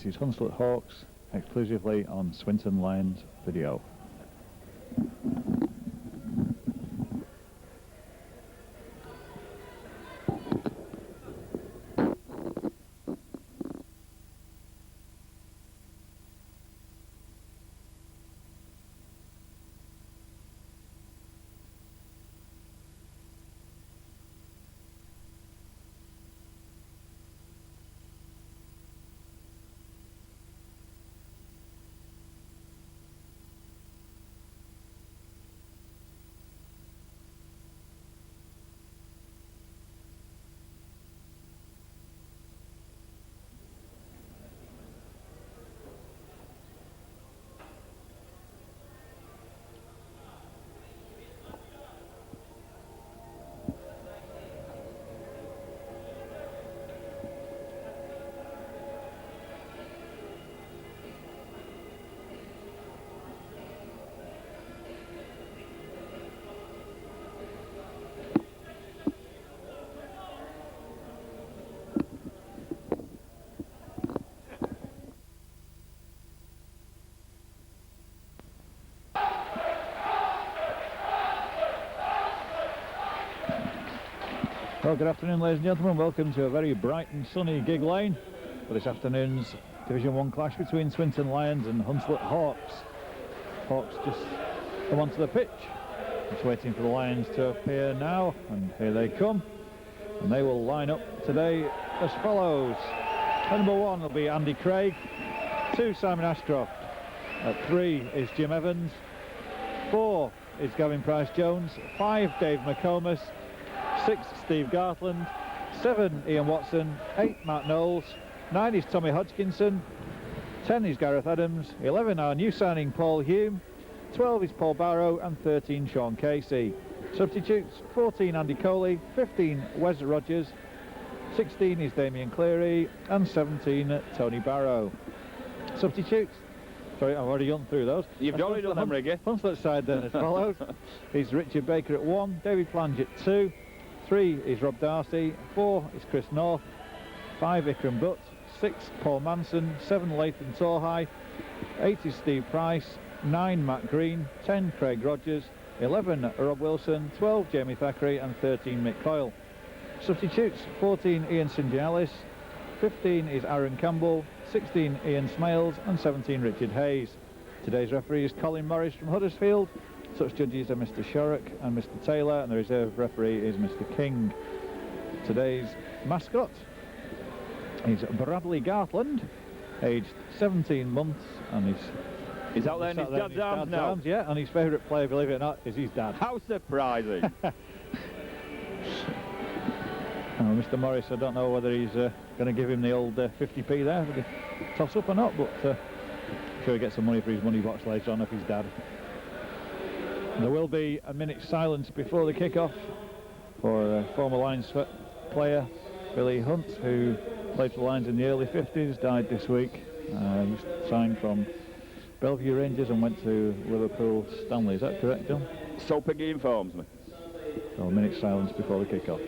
This is Hunslet Hawks, exclusively on Swinton Lions Video. Well, good afternoon, ladies and gentlemen. Welcome to a very bright and sunny Gig Lane for this afternoon's Division 1 clash between Swinton Lions and Hunslet Hawks. Hawks just come onto the pitch. Just waiting for the Lions to appear now, and here they come. And they will line up today as follows. At number 1 will be Andy Craig. 2, Simon Ashcroft. At 3 is Jim Evans. 4 is Gavin Price-Jones. 5, Dave McComas. 6, Steve Gartland. 7, Ian Watson. 8, Matt Knowles. 9 is Tommy Hodgkinson. 10 is Gareth Adams. 11, our new signing Paul Hume. 12 is Paul Barrow, and 13, Sean Casey. Substitutes: 14, Andy Coley. 15, Wes Rogers. 16 is Damien Cleary, and 17, Tony Barrow. Substitutes. Sorry, I've already gone through those. You've already done them, Riggy. Hunslet side then as follows. Is Richard Baker at 1, David Plange at 2, 3 is Rob Darcy, 4 is Chris North, 5 Ikram Butt, 6 Paul Manson, 7 Lathan Torhai, 8 is Steve Price, 9 Matt Green, 10 Craig Rogers, 11 Rob Wilson, 12 Jamie Thackeray, and 13 Mick Coyle. Substitutes: 14 Ian St John Ellis, 15 is Aaron Campbell, 16 Ian Smales, and 17 Richard Hayes. Today's referee is Colin Morris from Huddersfield. Such judges are Mr Shorrock and Mr Taylor, and the reserve referee is Mr King. Today's mascot is Bradley Gartland, aged 17 months, and he's out there in his dad's arms now. Yeah, and his favourite player, believe it or not, is his dad. How surprising. Mr Morris, I don't know whether he's going to give him the old 50p there for the toss-up or not, but I'm sure he gets some money for his money box later on off his dad. There will be a minute's silence before the kick-off for former Lions player Billy Hunt, who played for the Lions in the early 50s, died this week. He signed from Bellevue Rangers and went to Liverpool Stanley. Is that correct, John? So Piggy informs me. So a minute's silence before the kick-off.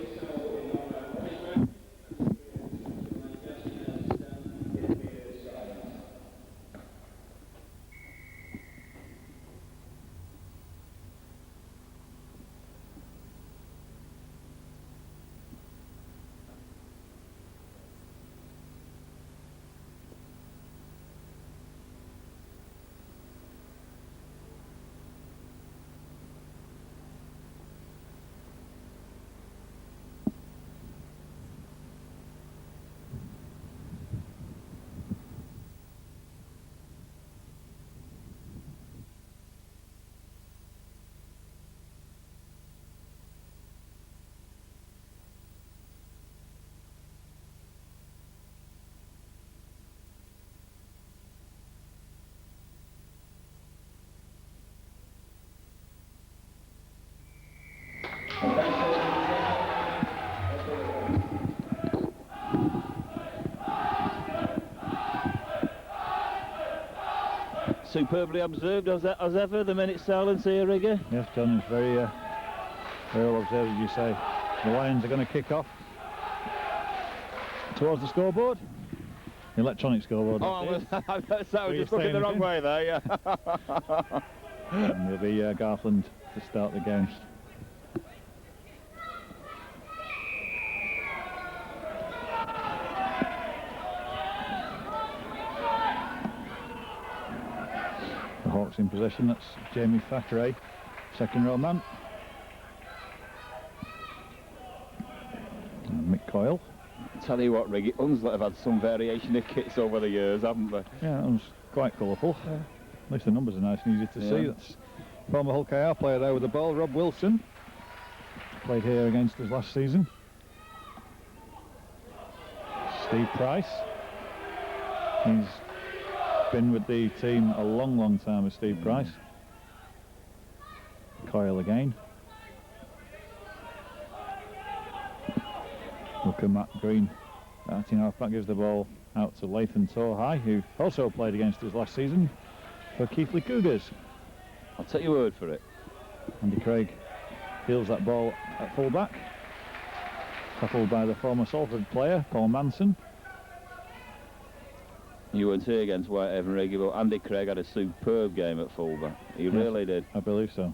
Superbly observed as ever, the minute's silence here, Riggy. Yes, John, it's very well observed, as you say. The Lions are going to kick off towards the scoreboard. Electronic scoreboard. Oh, I was Were you just looking saying the wrong anything? way there, yeah. And it'll be Garthland to start the game. The Hawks in possession. That's Jamie Thackeray, second row man. And Mick Coyle. Tell you what, Riggy, Hunslet have had some variation of kits over the years, haven't they? Yeah, that was quite colourful. At least the numbers are nice and easy to see. That's former Hull KR player there with the ball, Rob Wilson. Played here against us last season. Steve Price. He's been with the team a long, long time with Steve Price. Coyle again. Look at Matt Green. Batting half-back gives the ball out to Lathan Torhai, who also played against us last season for Keighley Cougars. I'll take your word for it. Andy Craig fields that ball at full-back. Tackled by the former Salford player, Paul Manson. You weren't here against Whitehaven, Riggy, but Andy Craig had a superb game at fullback. He really did. I believe so.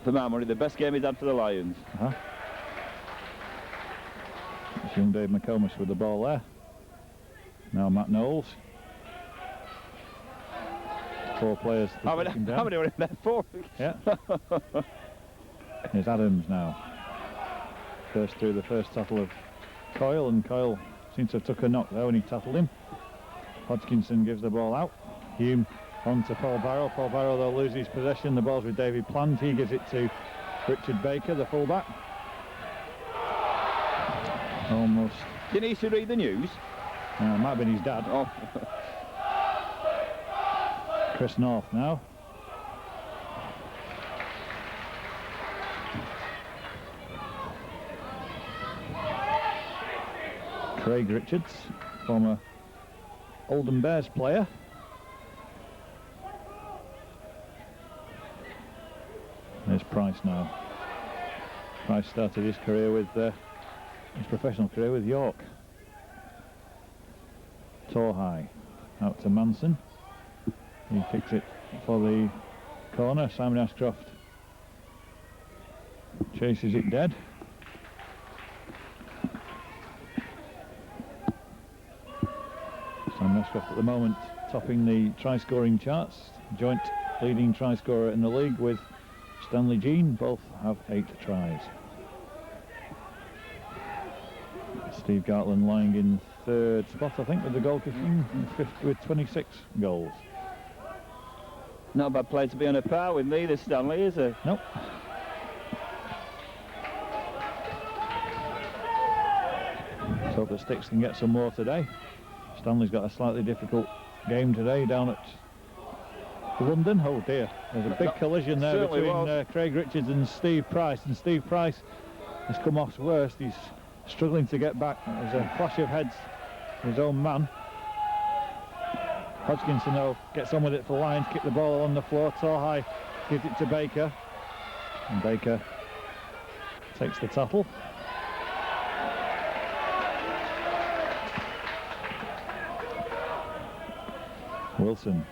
For my money, the best game he's had for the Lions. It's young Dave McComas with the ball there. Now Matt Knowles. 4 players. How many were in there? 4? Yeah. Here's Adams now. First through the first tackle of Coyle, and Coyle seems to have took a knock there when he tackled him. Hodgkinson gives the ball out. Hume on to Paul Barrow. Paul Barrow, though, loses possession. The ball's with David Plant. He gives it to Richard Baker, the fullback. Almost. Didn't he used to read the news? Might have been his dad. Oh. Chris North now. Craig Richards, former Oldham Bears player. There's Price now. Price started his career with his professional career with York. Torhai out to Manson. He kicks it for the corner. Simon Ashcroft chases it dead. Simon Ashcroft at the moment topping the try-scoring charts. Joint leading try-scorer in the league with Stanley Jean. Both have 8 tries. Steve Gartland lying in 3rd spot, I think, with the goalkeeping, with 26 goals. Not a bad player to be on a par with me, this Stanley, is it? Nope. Let's hope the Sticks can get some more today. Stanley's got a slightly difficult game today down at London. Oh dear, there's a big collision there between Craig Richards and Steve Price, and Steve Price has come off worst. He's struggling to get back. There's a clash of heads, his own man. Hodgkinson, though, gets on with it for Lions, kick the ball on the floor. Torhai gives it to Baker, and Baker takes the tackle. Wilson.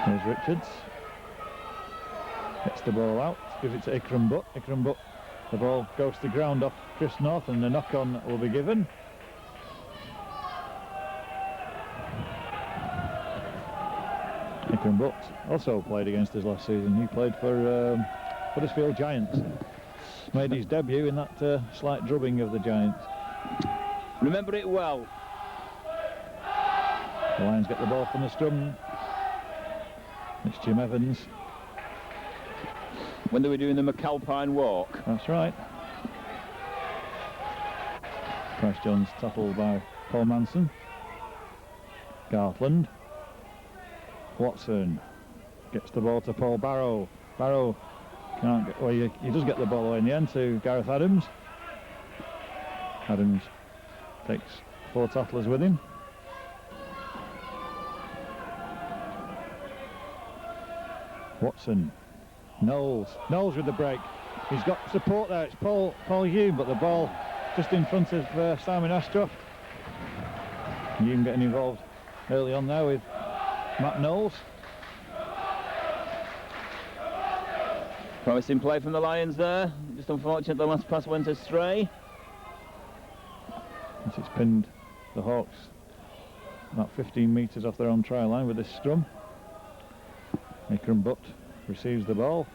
Here's Richards. Gets the ball out, gives it to Ikram Butt. Ikram Butt, the ball goes to the ground off Chris North, and the knock-on will be given. Ikram Butt also played against us last season. He played for Huddersfield Giants. Made his debut in that slight drubbing of the Giants. Remember it well. The Lions get the ball from the scrum. It's Jim Evans. When they were doing the McAlpine walk. That's right. Price Jones tackled by Paul Manson. Gartland. Watson gets the ball to Paul Barrow. Barrow can't get, well, he does get the ball away in the end to Gareth Adams. Adams takes 4 tacklers with him. Watson Knowles with the break. He's got support there. It's Paul Hume, but the ball just in front of Simon Astroff. Hume getting involved early on there with Matt Knowles. Promising play from the Lions there. Just unfortunate the last pass went astray. It's pinned the Hawks about 15 metres off their own try line with this scrum. Ikram Butt receives the ball.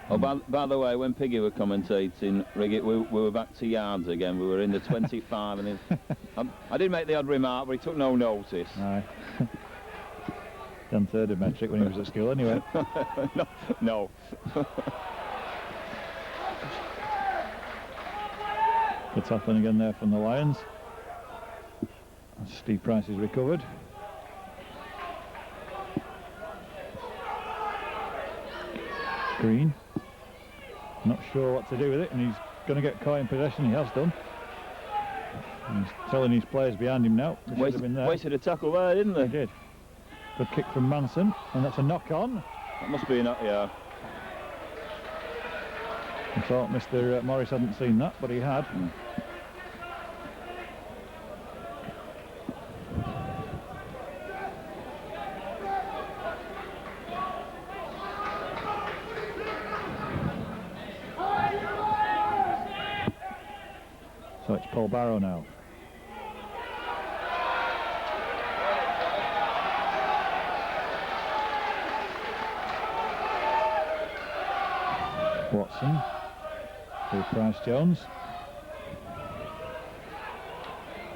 Oh, by the way, when Piggy were commentating, Riggett, we were back to yards again. We were in the 25, and I did make the odd remark, but he took no notice. Aye. Done third of metric when he was at school, anyway. No. Good tackling again there from the Lions. Steve Price is recovered. Green. Not sure what to do with it, and he's going to get caught in possession. He has done. And he's telling his players behind him now. Wasted a tackle there, didn't they? He did. Good kick from Manson, and that's a knock on. That must be a knock, yeah. I thought Mr. Morris hadn't seen that, but he had. So it's Paul Barrow now. Watson to Price Jones.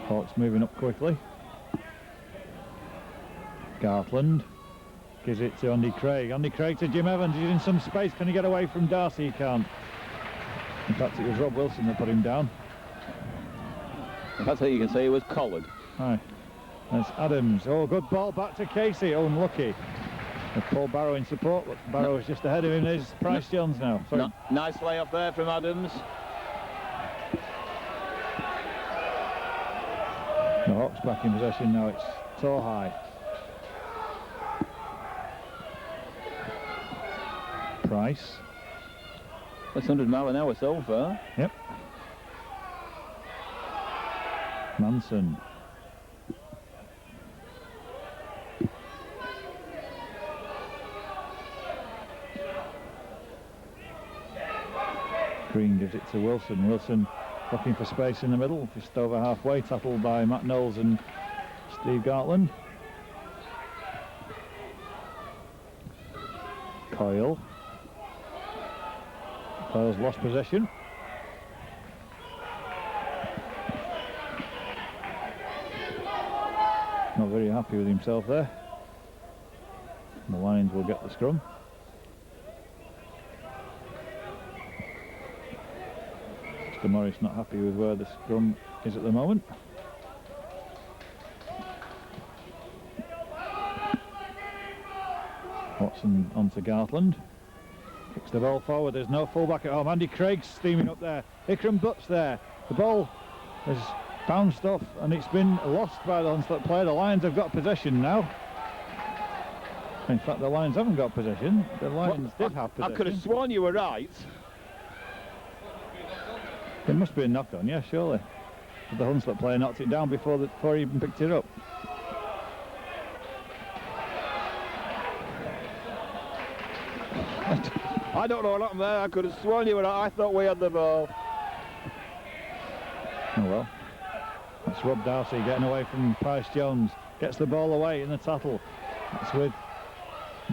Hawks moving up quickly. Gartland gives it to Andy Craig. Andy Craig to Jim Evans. He's in some space. Can he get away from Darcy? He can't. In fact, it was Rob Wilson that put him down. That's how you can say he was collared. Aye. There's Adams. Oh, good ball back to Casey. Oh, unlucky. With Paul Barrow in support, but Barrow is just ahead of him. There's Price Jones now. Sorry. Nice lay-off there from Adams. The Hawks back in possession now. It's Torhigh. Price. That's 100 mile an hour so far. Yep. Manson. Green gives it to Wilson. Wilson looking for space in the middle, just over halfway, tackled by Matt Knowles and Steve Gartland. Coyle. Coyle's lost possession. Not very happy with himself there. And the Lions will get the scrum. Mr. Morris not happy with where the scrum is at the moment. Watson onto Gartland. Kicks the ball forward. There's no fullback at home. Andy Craig's steaming up there. Ikram Butt's there. The ball has bounced off and it's been lost by the Hunslet player. The Lions have got possession now. In fact, the Lions haven't got possession. The Lions did have possession. I could have sworn you were right. It must be a knock-on, yeah, surely. But the Hunslet player knocked it down before he even picked it up. I don't know what happened there. I could have sworn you were right. I thought we had the ball. Oh well. That's Rob Darcy getting away from Price Jones. Gets the ball away in the tattle. That's with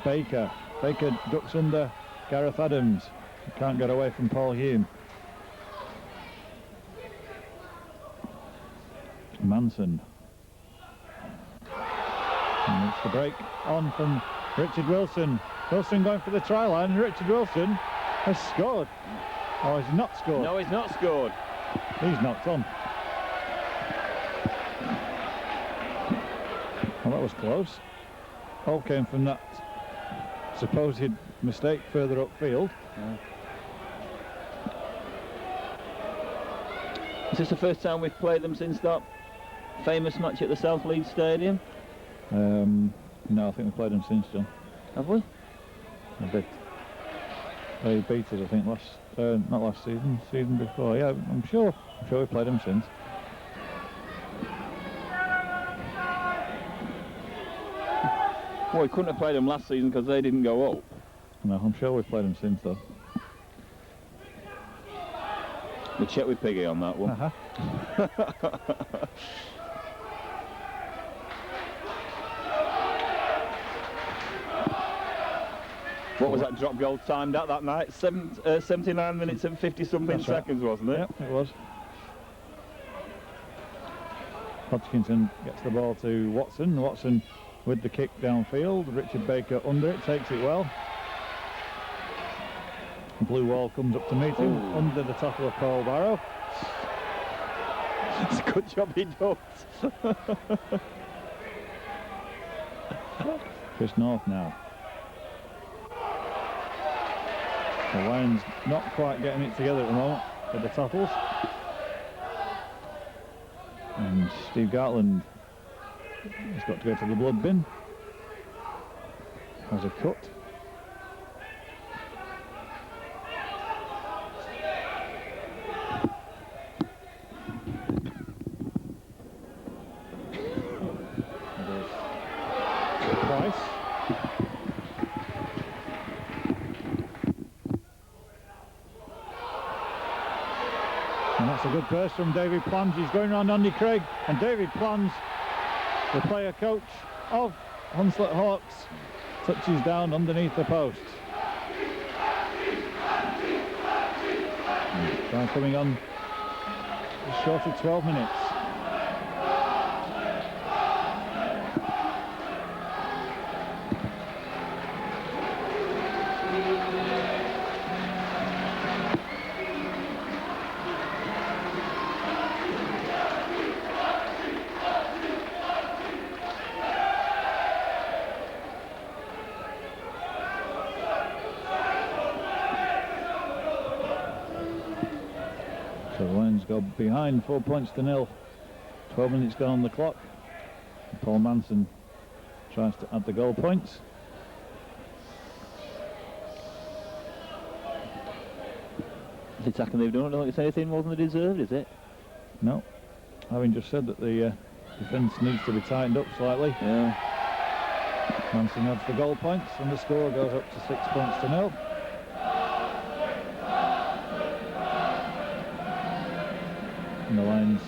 Baker. Baker ducks under Gareth Adams. Can't get away from Paul Hume. Manson. And it's the break on from Richard Wilson. Wilson going for the try line. Richard Wilson has scored. Oh, he's not scored. No, he's not scored. He's knocked on. Well, that was close. All came from that supposed mistake further upfield. Yeah. Is this the first time we've played them since that famous match at the South Leeds Stadium? No, I think we played them since, John. Have we? A bit. They beat us, I think, not last season, season before. Yeah, I'm sure we played them since. Well, we couldn't have played them last season because they didn't go up. No, I'm sure we've played them since, though. We'll check with Piggy on that one. What was that drop goal timed at that night? 79 minutes and 50-something seconds, wasn't it? Yep, it was. Hodgkinson gets the ball to Watson. Watson with the kick downfield. Richard Baker under it, takes it well. Blue wall comes up to meet him, under the tackle of Paul Barrow. It's a good job he ducked. Chris North now. The Lions not quite getting it together at the moment with the tackles. And Steve Gartland has got to go to the blood bin. Has a cut. Price. And that's a good burst from David Plans. He's going around Andy Craig, and David Plans, the player coach of Hunslet Hawks, touches down underneath the post. Time coming on just short of 12 minutes. So the Lions go behind 4 points to 0. 12 minutes gone on the clock. Paul Manson tries to add the goal points. The attacking they've done, I don't think it's anything more than they deserved, is it? No. Having just said that the defence needs to be tightened up slightly. Yeah. Manson adds the goal points and the score goes up to 6 points to 0. And the Lions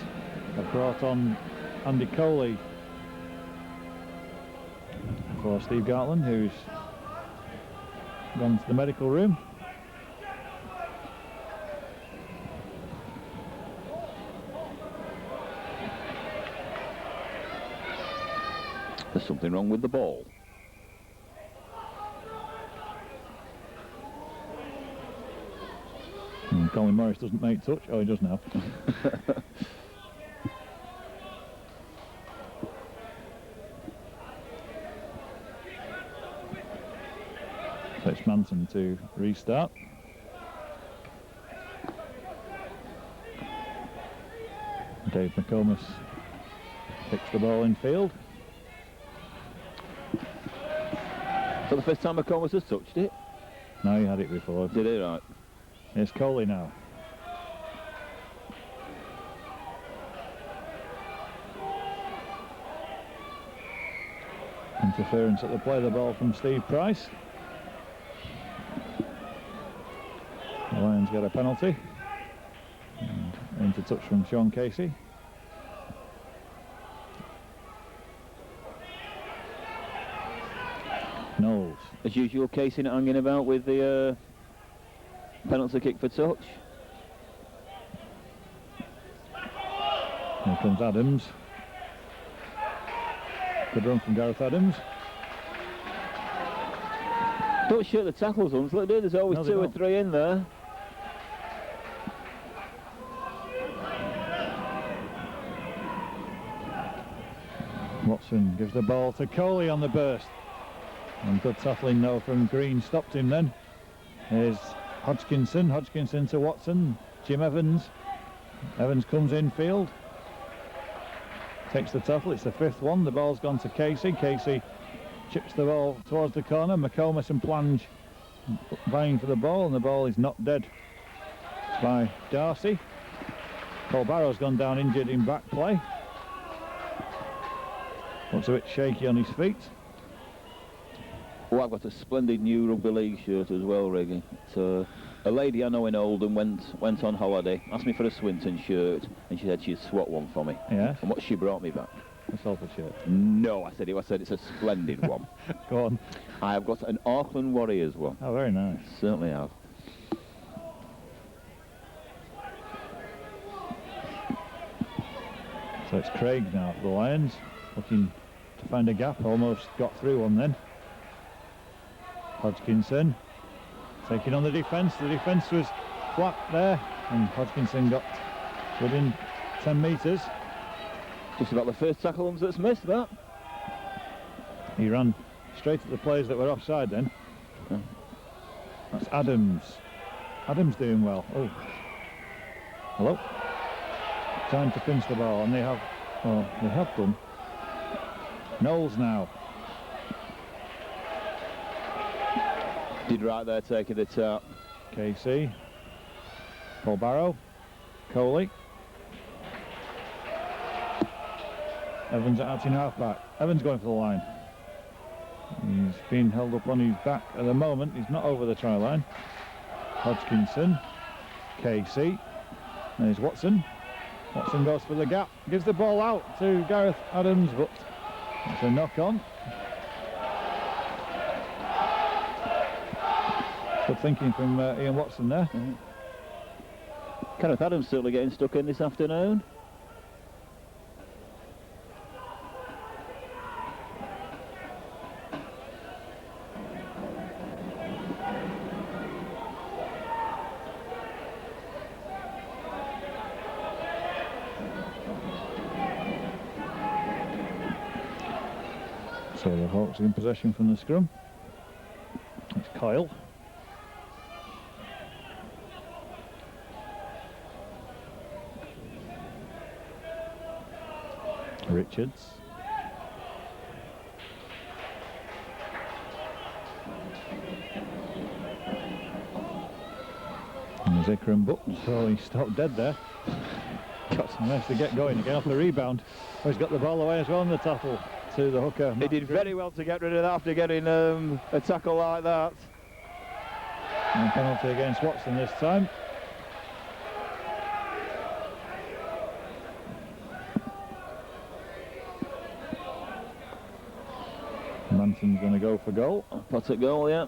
have brought on Andy Coley for Steve Gartland, who's gone to the medical room. There's something wrong with the ball. Colin Morris doesn't make touch. Oh, he does now. So it's Manson to restart. Dave McComas picks the ball in field. So the first time McComas has touched it? No, he had it before. Did he? Right. It's Coley now. Interference at the play of the ball from Steve Price. The Lions get a penalty. And into touch from Sean Casey. Knowles. As usual, Casey not hanging about with the penalty kick for touch. Here comes Adams. Good run from Gareth Adams. Don't shoot the tackles, Hunslet, do. There's always two or three in there. Watson gives the ball to Coley on the burst. And good tackling though from Green stopped him then. Here's Hodgkinson. Hodgkinson to Watson. Jim Evans. Evans comes infield. Takes the tackle. It's the fifth one. The ball's gone to Casey. Casey chips the ball towards the corner. McComas and Plange vying for the ball, and the ball is knocked dead by Darcy. Paul Barrow's gone down injured in back play. Looks a bit shaky on his feet. Oh, I've got a splendid new rugby league shirt as well, Reggie. It's a lady I know in Oldham went on holiday, asked me for a Swinton shirt, and she said she'd swap one for me. Yeah. And what she brought me back? A Salford shirt. No, I said it's a splendid one. Go on. I have got an Auckland Warriors one. Oh, very nice. Certainly have. So it's Craig now for the Lions, looking to find a gap. Almost got through one then. Hodgkinson taking on the defence. The defence was flat there, and Hodgkinson got within 10 metres. Just about the first tackle that's missed, that. He ran straight at the players that were offside then. Yeah. That's Adams. Adams doing well. Oh. Hello. Time to pinch the ball, and they have done. Knowles now. Did right there, taking the tap. KC. Paul Barrow. Coley. Evans out in half-back. Evans going for the line. He's been held up on his back at the moment. He's not over the try line. Hodgkinson. KC. There's Watson. Watson goes for the gap. Gives the ball out to Gareth Adams, but it's a knock-on. Good thinking from Ian Watson there. Gareth Adams certainly getting stuck in this afternoon. So the Hawks are in possession from the scrum. It's Coyle. Richards. And there's Ikram Butt. So he stopped dead there. Nice to get going again off the rebound. Oh, he's got the ball away as well in the tackle to the hooker. He did very well to get rid of that after getting a tackle like that. And penalty against Watson this time. Manson's going to go for goal. Pot at goal, yeah.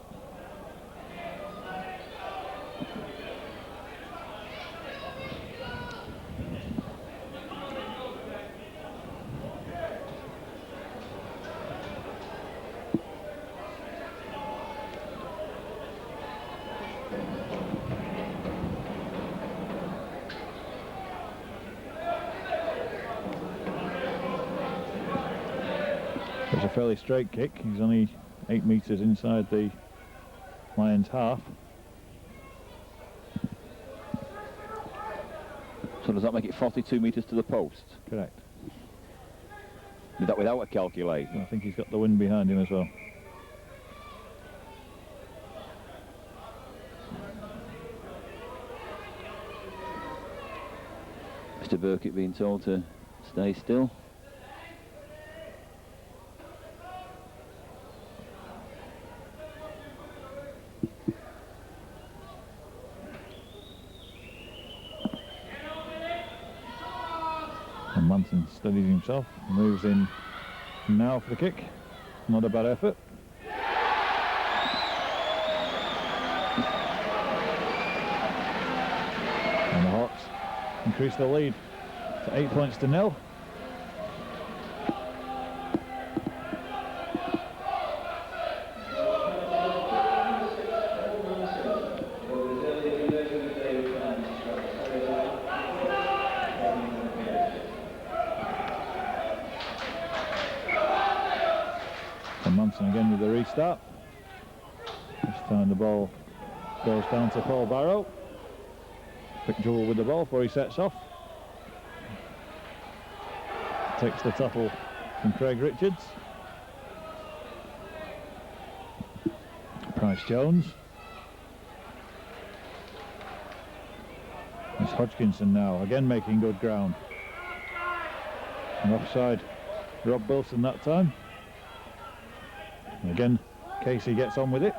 It's a fairly straight kick. He's only 8 metres inside the Lions' half. So does that make it 42 metres to the post? Correct. Did that without a calculator? I think he's got the wind behind him as well. Mr. Burkitt being told to stay still. And Manson steadies himself, moves in now for the kick. Not a bad effort. And the Hawks increase the lead to 8-0. And Manson again with the restart. This time the ball goes down to Paul Barrow. Quick dribble with the ball before he sets off. Takes the tackle from Craig Richards. Price Jones. It's Hodgkinson now, again making good ground. And offside Rob Wilson that time. And again, Casey gets on with it.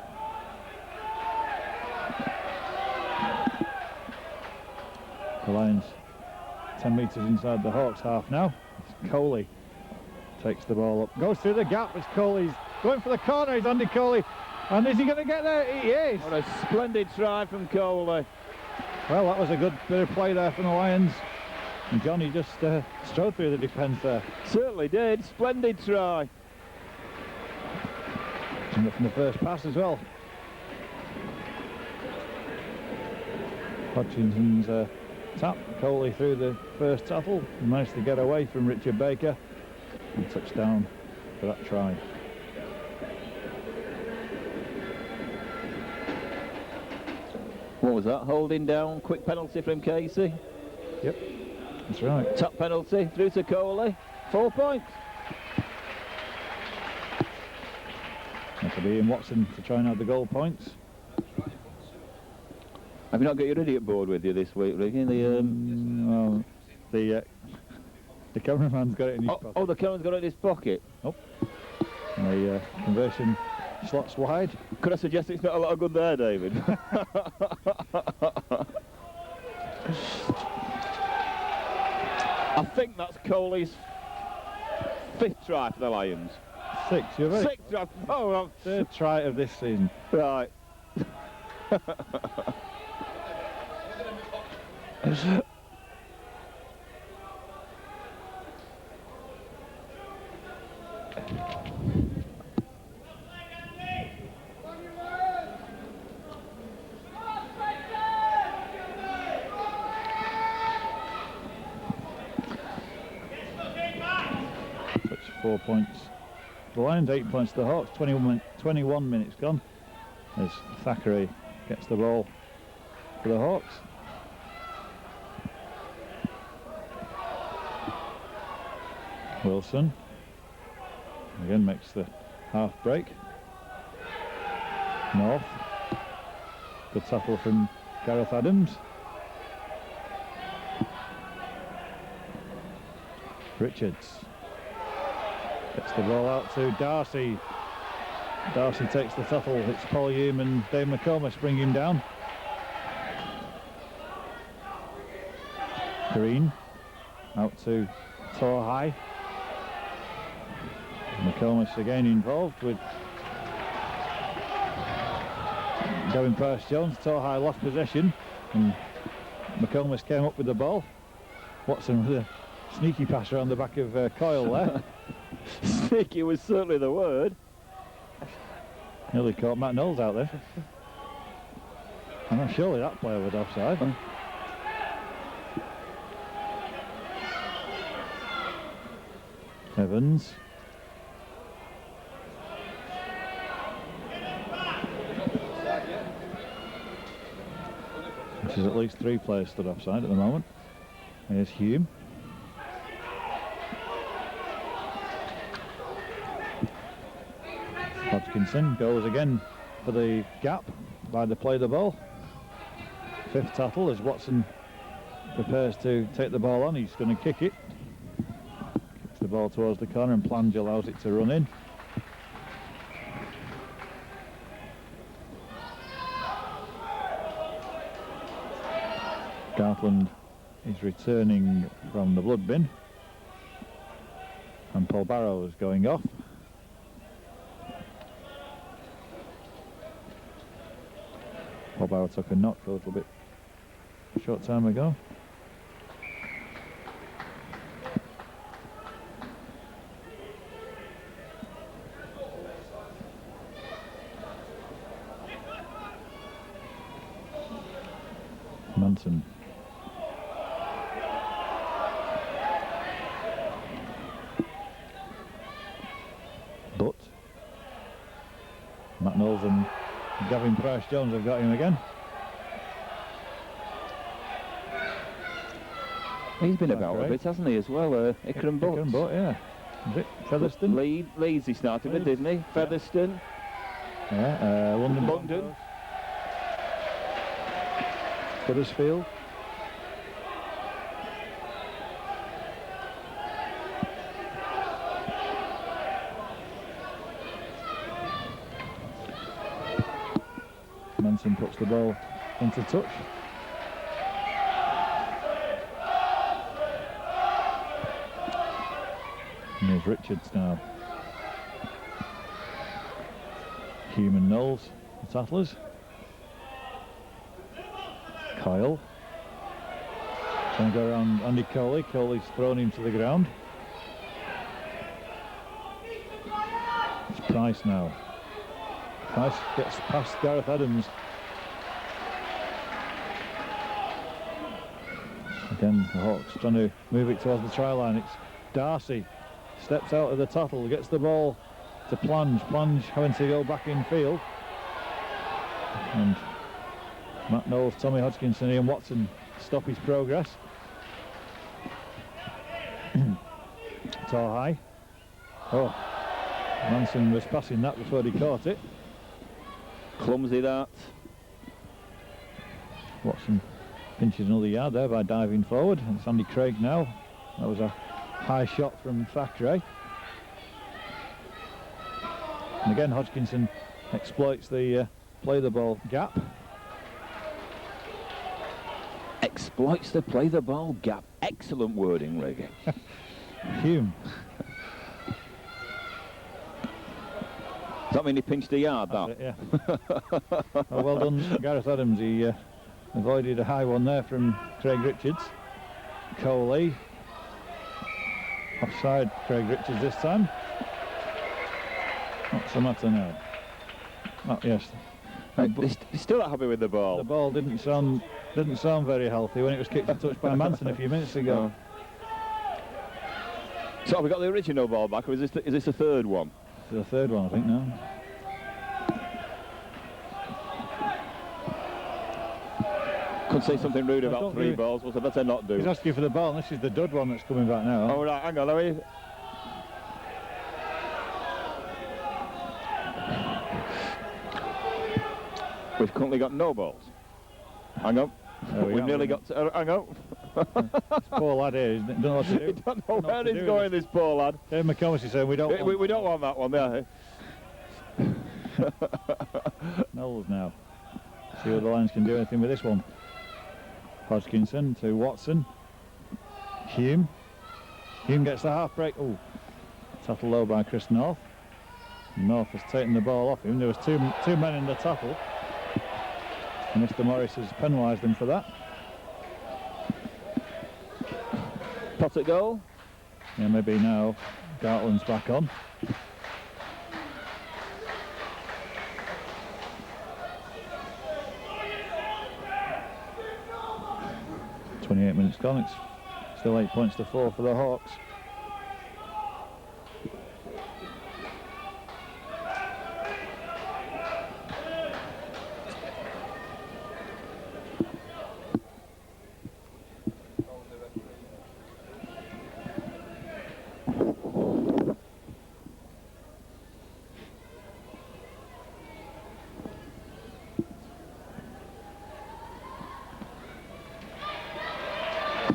The Lions 10 metres inside the Hawks half now. It's Coley takes the ball up, goes through the gap as Coley's going for the corner. It's Andy Coley, and is he going to get there? He is. What a splendid try from Coley. Well, that was a good bit of play there from the Lions, and Johnny just strode through the defence there. Certainly did. Splendid try. And from the first pass as well. Hodgkinson's tap, Coley through the first tackle, managed to get away from Richard Baker, and touchdown for that try. What was that? Holding down, quick penalty from Casey. Yep, that's right. Top penalty through to Coley. 4 points. That'll be Ian Watson to try and have the goal points. Have you not got your idiot board with you this week, Ricky? Well, the cameraman's got it in his pocket. Oh, the cameraman's got it in his pocket. Oh. And the conversion slots wide. Could I suggest it's not a lot of good there, David? I think that's Coley's 5th try for the Lions. 6, you're right. 6th try. Oh, well. 3rd try of this season. Right. That's 4 points. The Lions 8 points to the Hawks. 21 minutes gone as Thackeray gets the ball for the Hawks. Wilson again makes the half break. North, good tackle from Gareth Adams. Richards gets the ball out to Darcy. Darcy takes the tackle. It's Paul Hume and Dave McComas bring him down. Green out to Torhai. McComas again involved with going past Jones. Torhai lost possession and McComas came up with the ball. Watson with a sneaky pass around the back of Coyle there. Sneaky was certainly the word. Nearly caught Matt Knowles out there. And surely that player was offside. Evans. Which is at least 3 players stood offside at the moment. Here's Hume. Hodgkinson goes again for the gap by the play of the ball. 5th tackle as Watson prepares to take the ball on. He's going to kick it. Kicks the ball towards the corner and Plange allows it to run in. Gartland is returning from the blood bin. And Paul Barrow is going off. Paul Barrow took a knock a little bit a short time ago. Manson. But Matt Knowles and Gavin Price-Jones have got him again. He's been about a bit, hasn't he, as well? Ikram Butt. Ikram Butt, yeah. Is it Featherstone? Leeds he started with, didn't he? Featherstone. Yeah, London. London. Huddersfield. Manson puts the ball into touch. And here's Richards now. Hume and Knowles, the tattlers. Kyle. Trying to go around Andy Coley. Coley's thrown him to the ground. It's Price now. Price gets past Gareth Adams. Again, the Hawks trying to move it towards the try line. It's Darcy. Steps out of the tattle, gets the ball to Plange. Plange having to go back in field. And Matt Knowles, Tommy Hodgkinson, Ian Watson stop his progress. Tall high. Oh, Manson was passing that before he caught it. Clumsy that. Watson pinches another yard there by diving forward. It's Andy Craig now. That was a high shot from Thackeray. And again, Hodgkinson exploits the play the ball gap. Exploits the play the ball gap. Excellent wording, Reggie. Hume. Does that mean he pinched a yard, that? It, yeah. Oh, well done, Gareth Adams. He avoided a high one there from Craig Richards. Coley. Offside Craig Richards this time. What's the matter now? Oh, yes. He's still not happy with the ball. The ball didn't sound very healthy when it was kicked and touched by Manson a few minutes ago. So have we got the original ball back, or is this the third one? The third one, I think, now. Could say something rude about three balls, but I better not do. He's asking for the ball, and this is the dud one that's coming back now. Oh, right, hang on, are we? We've currently got no balls. Hang on. We've nearly got to, hang on. This poor lad here, he doesn't know what to do. He don't know where he's going, this poor lad. Dave McComas saying we don't want that one there. Knowles now. See whether the Lions can do anything with this one. Hodgkinson to Watson. Hume. Hume gets the half break. Oh, tattle low by Chris North. North has taken the ball off him. There was two men in the tattle. And Mr. Morris has penalised him for that. Pot at goal. Yeah, maybe now Gartland's back on. .28 minutes gone. It's still 8 points to 4 for the Hawks.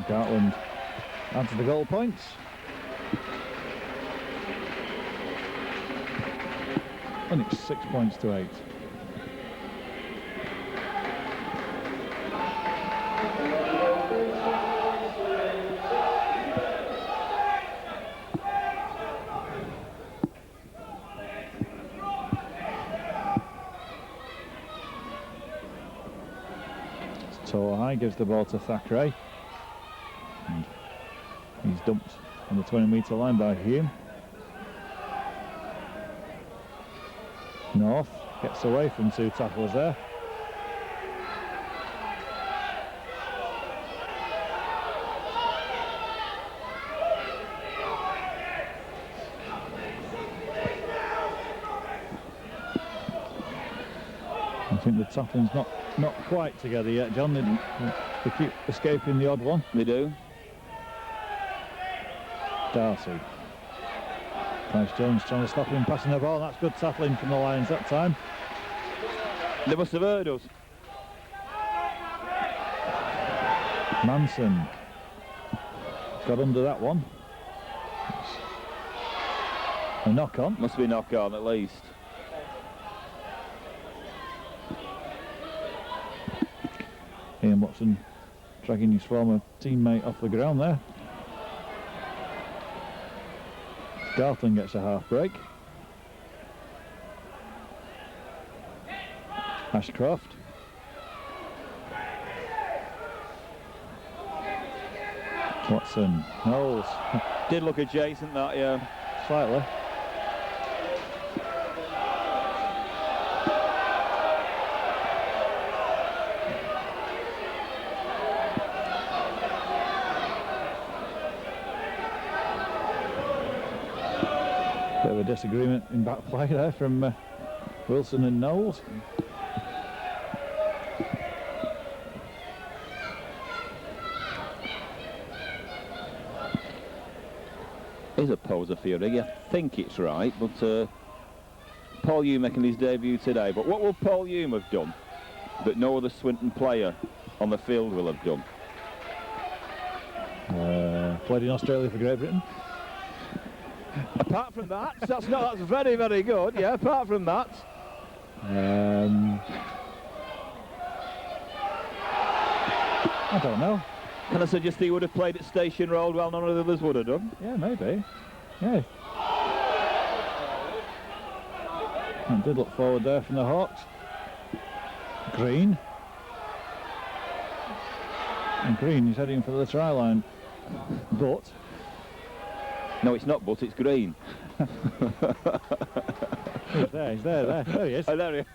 Gartland onto the goal points. And it's 6 points to 8. Toe high gives the ball to Thackeray. And he's dumped on the 20-metre line by Hume. North gets away from two tacklers there. I think the tackling's not quite together yet, John. They keep escaping the odd one. They do. Darcy. Price Jones trying to stop him passing the ball. That's good tackling from the Lions that time. They must have heard us. Manson got under that one. A knock on. Must be knock on at least. Ian Watson dragging his former teammate off the ground there. Garton gets a half break. Ashcroft. Watson. Knowles. Did look adjacent, that, yeah. Slightly. Bit of a disagreement in back play there from Wilson and Knowles. Is a poser for you, Riggy. I think it's right, but Paul Hume making his debut today. But what will Paul Hume have done that no other Swinton player on the field will have done? Played in Australia for Great Britain. Apart from that, that's very, very good. Yeah, apart from that. I don't know. Can I suggest he would have played at Station Road while none of the others would have done? Yeah, maybe. Yeah. And did look forward there from the Hawks. Green. And Green is heading for the try line. But... No, it's not, but it's Green. He's there. There he is. Oh, there he is.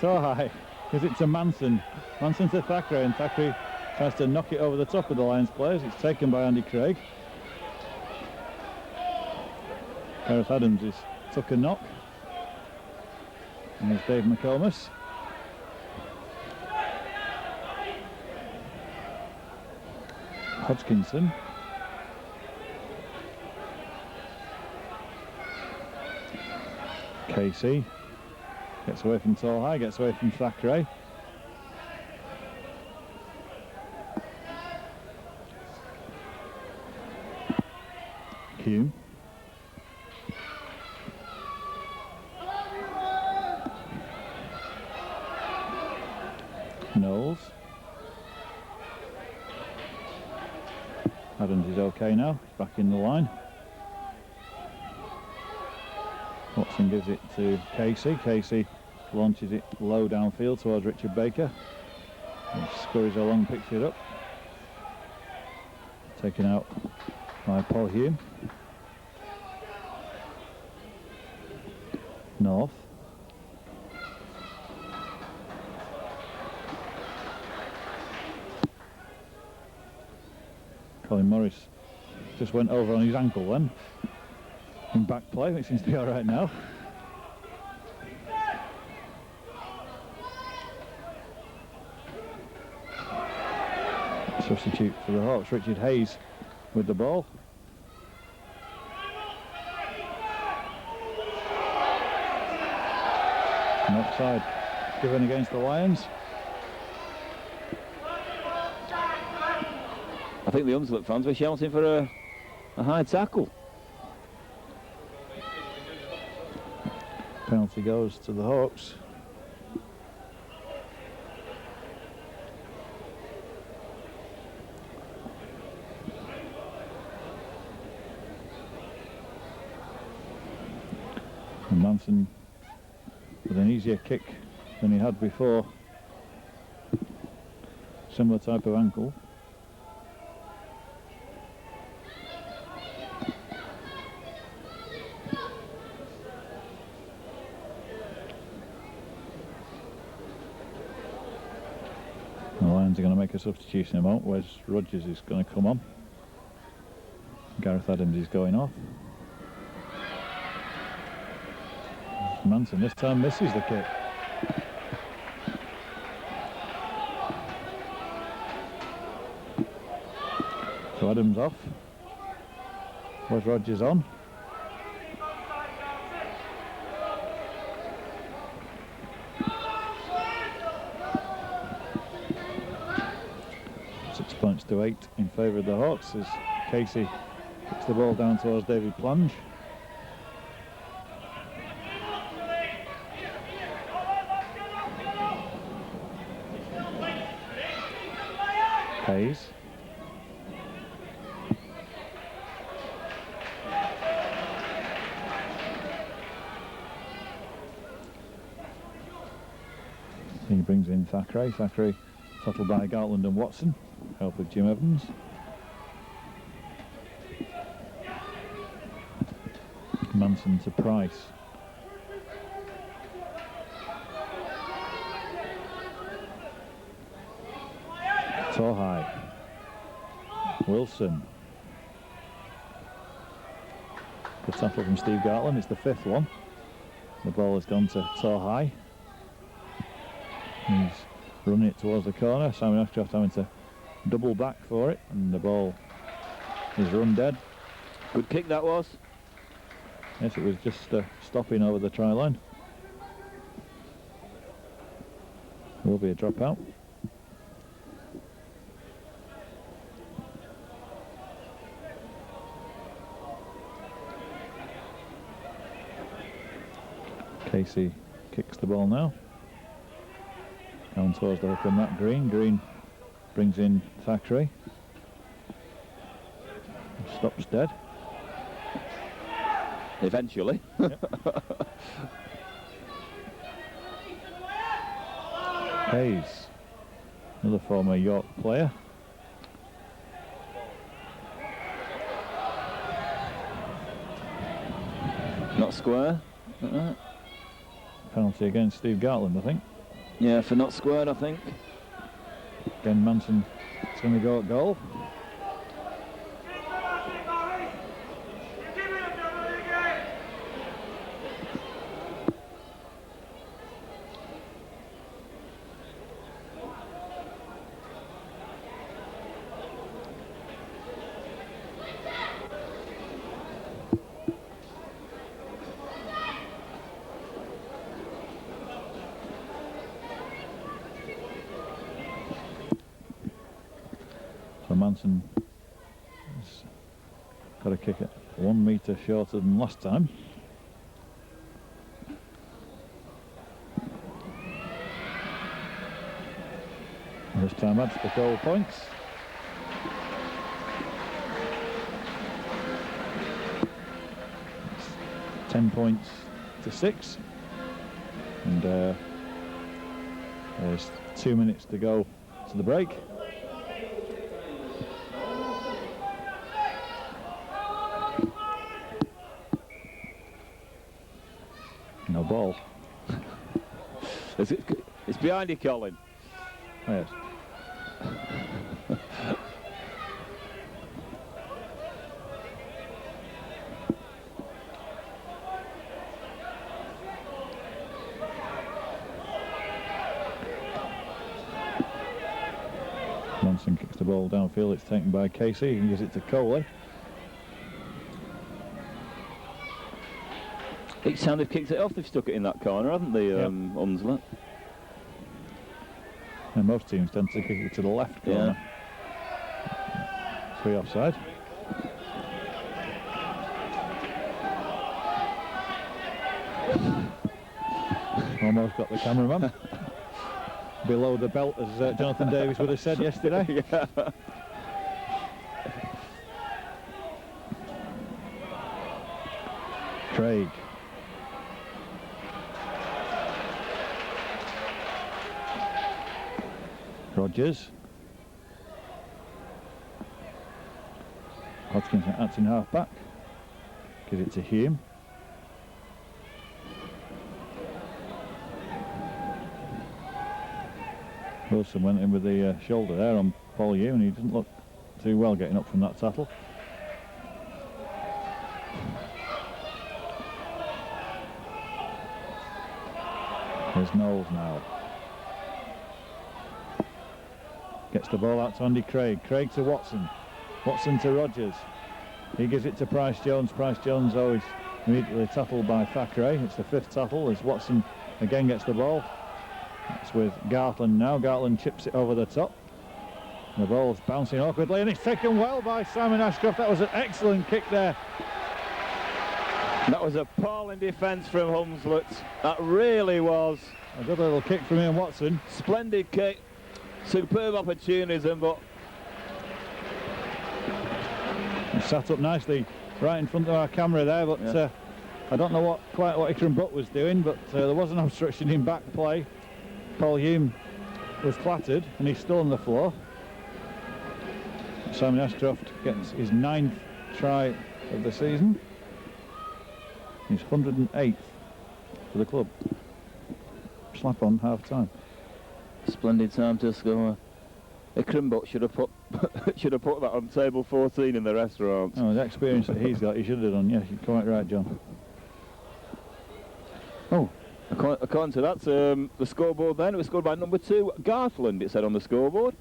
So high. Gives it to Manson. Manson to Thackeray, and Thackeray tries to knock it over the top of the Lions players. It's taken by Andy Craig. Gareth Adams is took a knock. And there's Dave McComas. Hodgkinson. Casey gets away from Tallhigh, gets away from Thackeray. Hume. Knowles. Adams is okay now, he's back in the line. Watson gives it to Casey. Casey launches it low downfield towards Richard Baker. He scurries along, picks it up. Taken out by Paul Hume. North. Colin Morris just went over on his ankle then. In back play, which seems to be all right now. Substitute for the Hawks, Richard Hayes with the ball. An offside given against the Lions. I think the Hunslet fans were shouting for a high tackle. Penalty goes to the Hawks. And Manson with an easier kick than he had before. Similar type of ankle. The Lions are going to make a substitution in a moment. Wes Rogers is going to come on. Gareth Adams is going off. Manson this time misses the kick. So Adams off. Wes Rogers on. To 8 in favour of the Hawks as Casey kicks the ball down towards David Plange. Hayes. He brings in Thackeray. Thackeray tackled by Gartland and Watson. Help with Jim Evans. Manson to Price. Torhai. Wilson. Good tackle from Steve Gartland. It's the 5th one. The ball has gone to Torhai. He's running it towards the corner. Simon Ashcroft having to double back for it, and the ball is run dead. Good kick that was. Yes, it was just stopping over the try line. Will be a dropout. Casey kicks the ball now. Down towards the hook on that Green. Green brings in Thackeray. Stops dead. Eventually. Yep. Hayes, another former York player. Not square. Penalty against Steve Gartland, I think. Yeah, for not squared, I think. Again, Manson is going to go at goal. So Manson has got a kick at 1 metre shorter than last time. This time adds the goal points. It's 10 points to 6. And there's 2 minutes to go to the break. No ball. It's behind you, Colin. Oh, yes. Manson kicks the ball downfield. It's taken by Casey. He gives it to Coley. Each time they've kicked it off, they've stuck it in that corner, haven't they, Hunslet? And most teams tend to kick it to the left corner. Yeah. 3 offside. Almost got the cameraman. Below the belt, as Jonathan Davis would have said yesterday. Yeah. Craig. Rogers. Hodgkins acts in half back. Gives it to Hume. Wilson went in with the shoulder there on Paul Hume, and he doesn't look too well getting up from that tackle. There's Knowles now. Gets the ball out to Andy Craig. Craig to Watson. Watson to Rogers. He gives it to Price Jones. Price Jones always immediately tackled by Thackeray. It's the 5th tackle as Watson again gets the ball. It's with Gartland now. Gartland chips it over the top. The ball's bouncing awkwardly, and it's taken well by Simon Ashcroft. That was an excellent kick there. That was appalling defence from Hunslet. That really was. A good little kick from Ian Watson. Splendid kick. Superb opportunism, but It's sat up nicely right in front of our camera there, but Yeah. I don't know quite what Ikram Butt was doing, but there was an obstruction in back play. Paul Hume was clattered and he's still on the floor. Simon Ashcroft gets his 9th try of the season. He's 108th for the club. Slap on half time. Splendid time to score. Ikram Butt should have put that on table 14 in the restaurant. Oh, the experience that he's got, he should have done. Yes, you're quite right, John. Oh, According to that, the scoreboard then, it was scored by number 2, Garthland, it said on the scoreboard.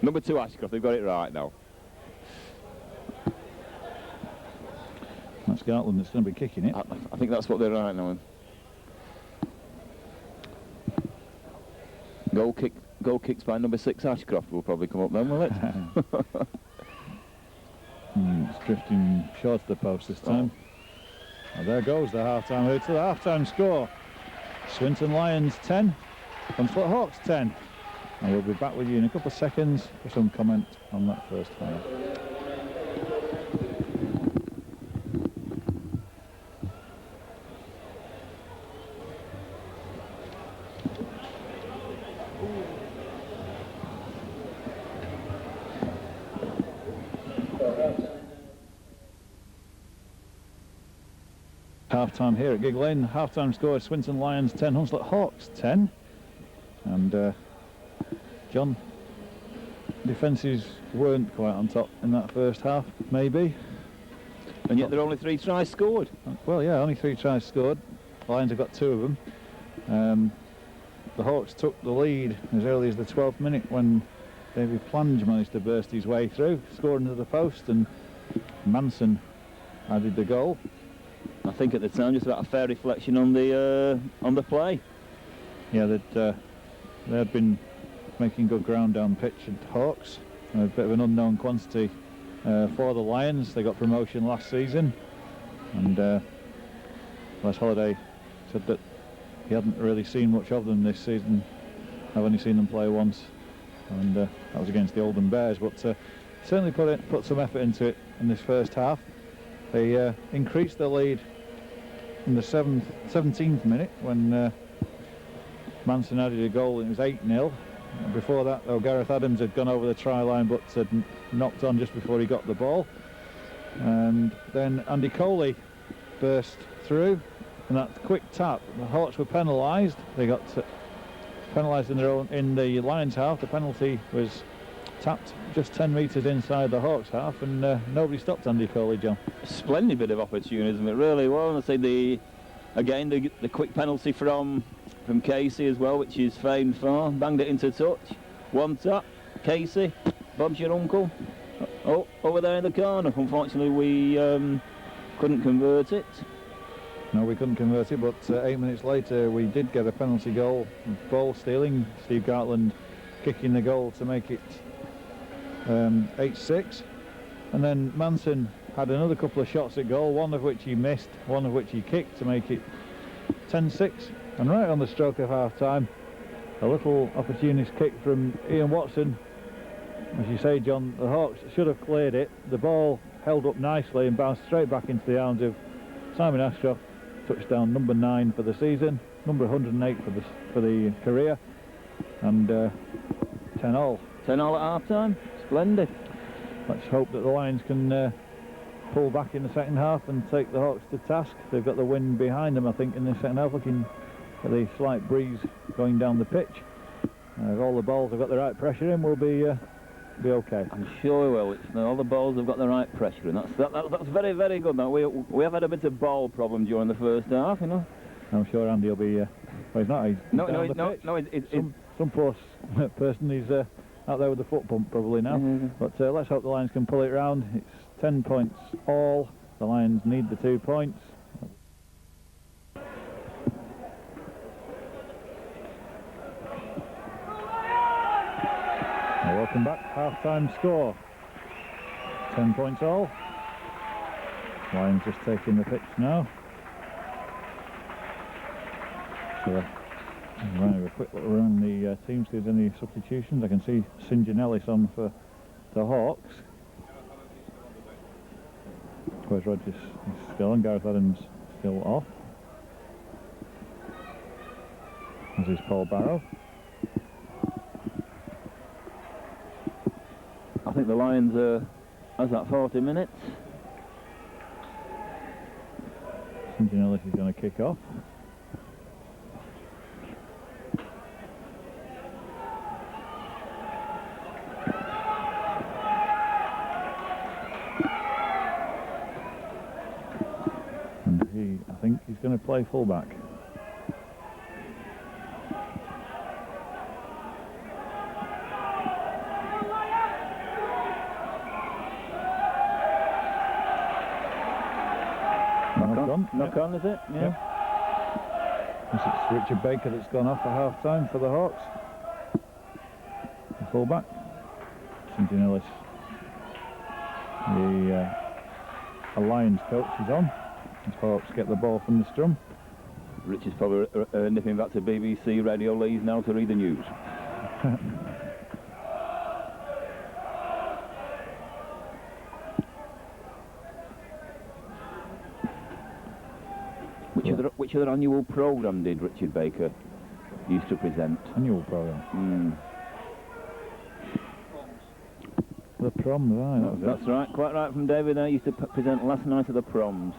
Number 2, Ashcroft, they've got it right now. that's Gartland that's going to be kicking it. I think that's what they're right now. Goal kicks by number 6, Ashcroft will probably come up then, will it? It's drifting short of the post this time. Oh, there goes the half-time lead to the half-time score. Swinton Lions 10, Hunslet Hawks 10. And we'll be back with you in a couple of seconds for some comment on that first half. Half-time here at Gig Lane. Half-time score, Swinton Lions 10, Hunslet Hawks 10. And John, defences weren't quite on top in that first half, maybe. And yet there are only 3 tries scored. Well, yeah, only 3 tries scored. The Lions have got 2 of them. The Hawks took the lead as early as the 12th minute when David Plange managed to burst his way through, scored into the post, and Manson added the goal. I think at the time just about a fair reflection on the play. Yeah, they had been making good ground down pitch at Hawks. A bit of an unknown quantity for the Lions. They got promotion last season, and Les Holliday said that he hadn't really seen much of them this season. I've only seen them play once, and that was against the Oldham Bears, but certainly put some effort into it in this first half. They increased the lead in the 17th minute when Manson added a goal and it was 8-0. Before that, though, Gareth Adams had gone over the try line but had knocked on just before he got the ball. And then Andy Coley burst through, and that quick tap, the Hawks were penalised. They got penalised in the Lions half. The penalty was tapped just 10 metres inside the Hawks half, and nobody stopped Andy Coley, John. A splendid bit of opportunism, it really was. I say the quick penalty from Casey as well, which is famed for. Banged it into touch. One tap. Casey, Bob's your uncle. Oh, over there in the corner. Unfortunately, we couldn't convert it. No, we couldn't convert it, but 8 minutes later we did get a penalty goal. Ball stealing. Steve Gartland kicking the goal to make it 8-6. And then Manson had another couple of shots at goal, one of which he missed, one of which he kicked to make it 10-6. And right on the stroke of half-time, a little opportunist kick from Ian Watson. As you say, John, the Hawks should have cleared it. The ball held up nicely and bounced straight back into the arms of Simon Ashcroft. Touchdown number 9 for the season, number 108 for the career, and 10-all. 10-all at half-time. Splendid. Let's hope that the Lions can pull back in the second half and take the Hawks to task. They've got the wind behind them, I think, in the second half, looking at the slight breeze going down the pitch. If all the balls have got the right pressure in, we'll be okay. I'm sure we will. All the balls have got the right pressure in. That's very, very good. Now we have had a bit of ball problem during the first half, you know. I'm sure Andy will be. Well, he's not. He's some poor person. He's out there with the foot pump probably now. But let's hope the Lions can pull it round. It's 10 points all. The Lions need the 2 points. Welcome back. Half-time score. 10 points all. Lions just taking the pitch now. So, running a quick look around the teams. If there's any substitutions, I can see St. John Ellis on for the Hawks. Whereas Rogers is still on, Gareth Adams still off. As is Paul Barrow. I think the Lions has that 40 minutes. St Ellis is going to kick off. And I think he's going to play fullback. Knock on, is it? Yeah. Yep. It's Richard Baker that's gone off at half-time for the Hawks. The fullback. St Ellis. The Lions coach is on. The Hawks get the ball from the scrum. Richard's probably nipping back to BBC Radio Leeds now to read the news. Which other annual programme did Richard Baker used to present? Annual programme? The Proms, right. That's right, quite right from David. I used to present Last Night of the Proms.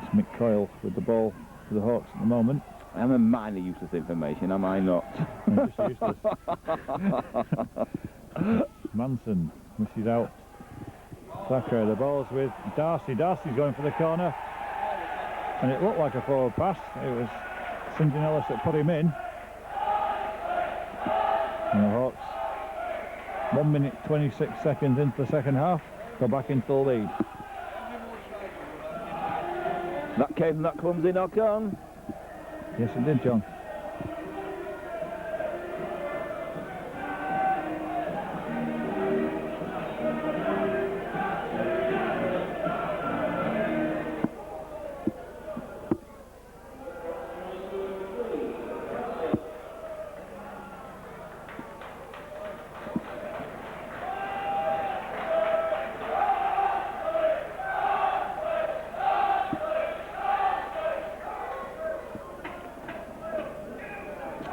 It's Mick Coyle with the ball for the Hawks at the moment. I'm a minor useless information, am I not? Just useless. Manson misses out. Thacker, the ball's with Darcy. Darcy's going for the corner. And it looked like a forward pass. It was St Ellis that put him in. And the Hawks, 1 minute 26 seconds into the second half, go back into the lead. That came from that clumsy knock on. Yes, it did, John.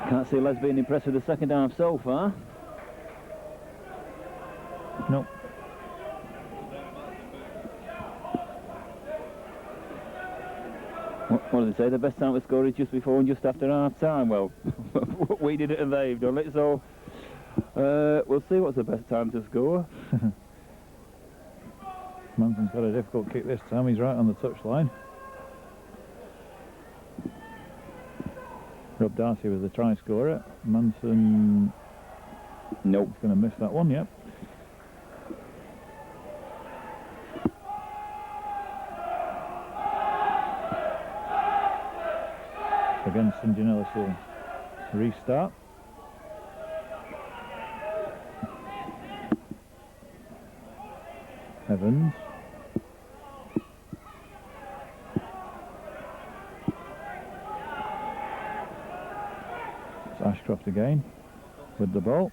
Can't see Les being impressed with the second half so far. Nope. What did they say? The best time to score is just before and just after half time. Well, we did it and they've done it, so we'll see what's the best time to score. Manson's got a difficult kick this time. He's right on the touchline. Rob Darcy was the try scorer. Manson... Nope. He's going to miss that one, yep. Again, St Ellis will restart. Evans. It's Ashcroft again with the ball.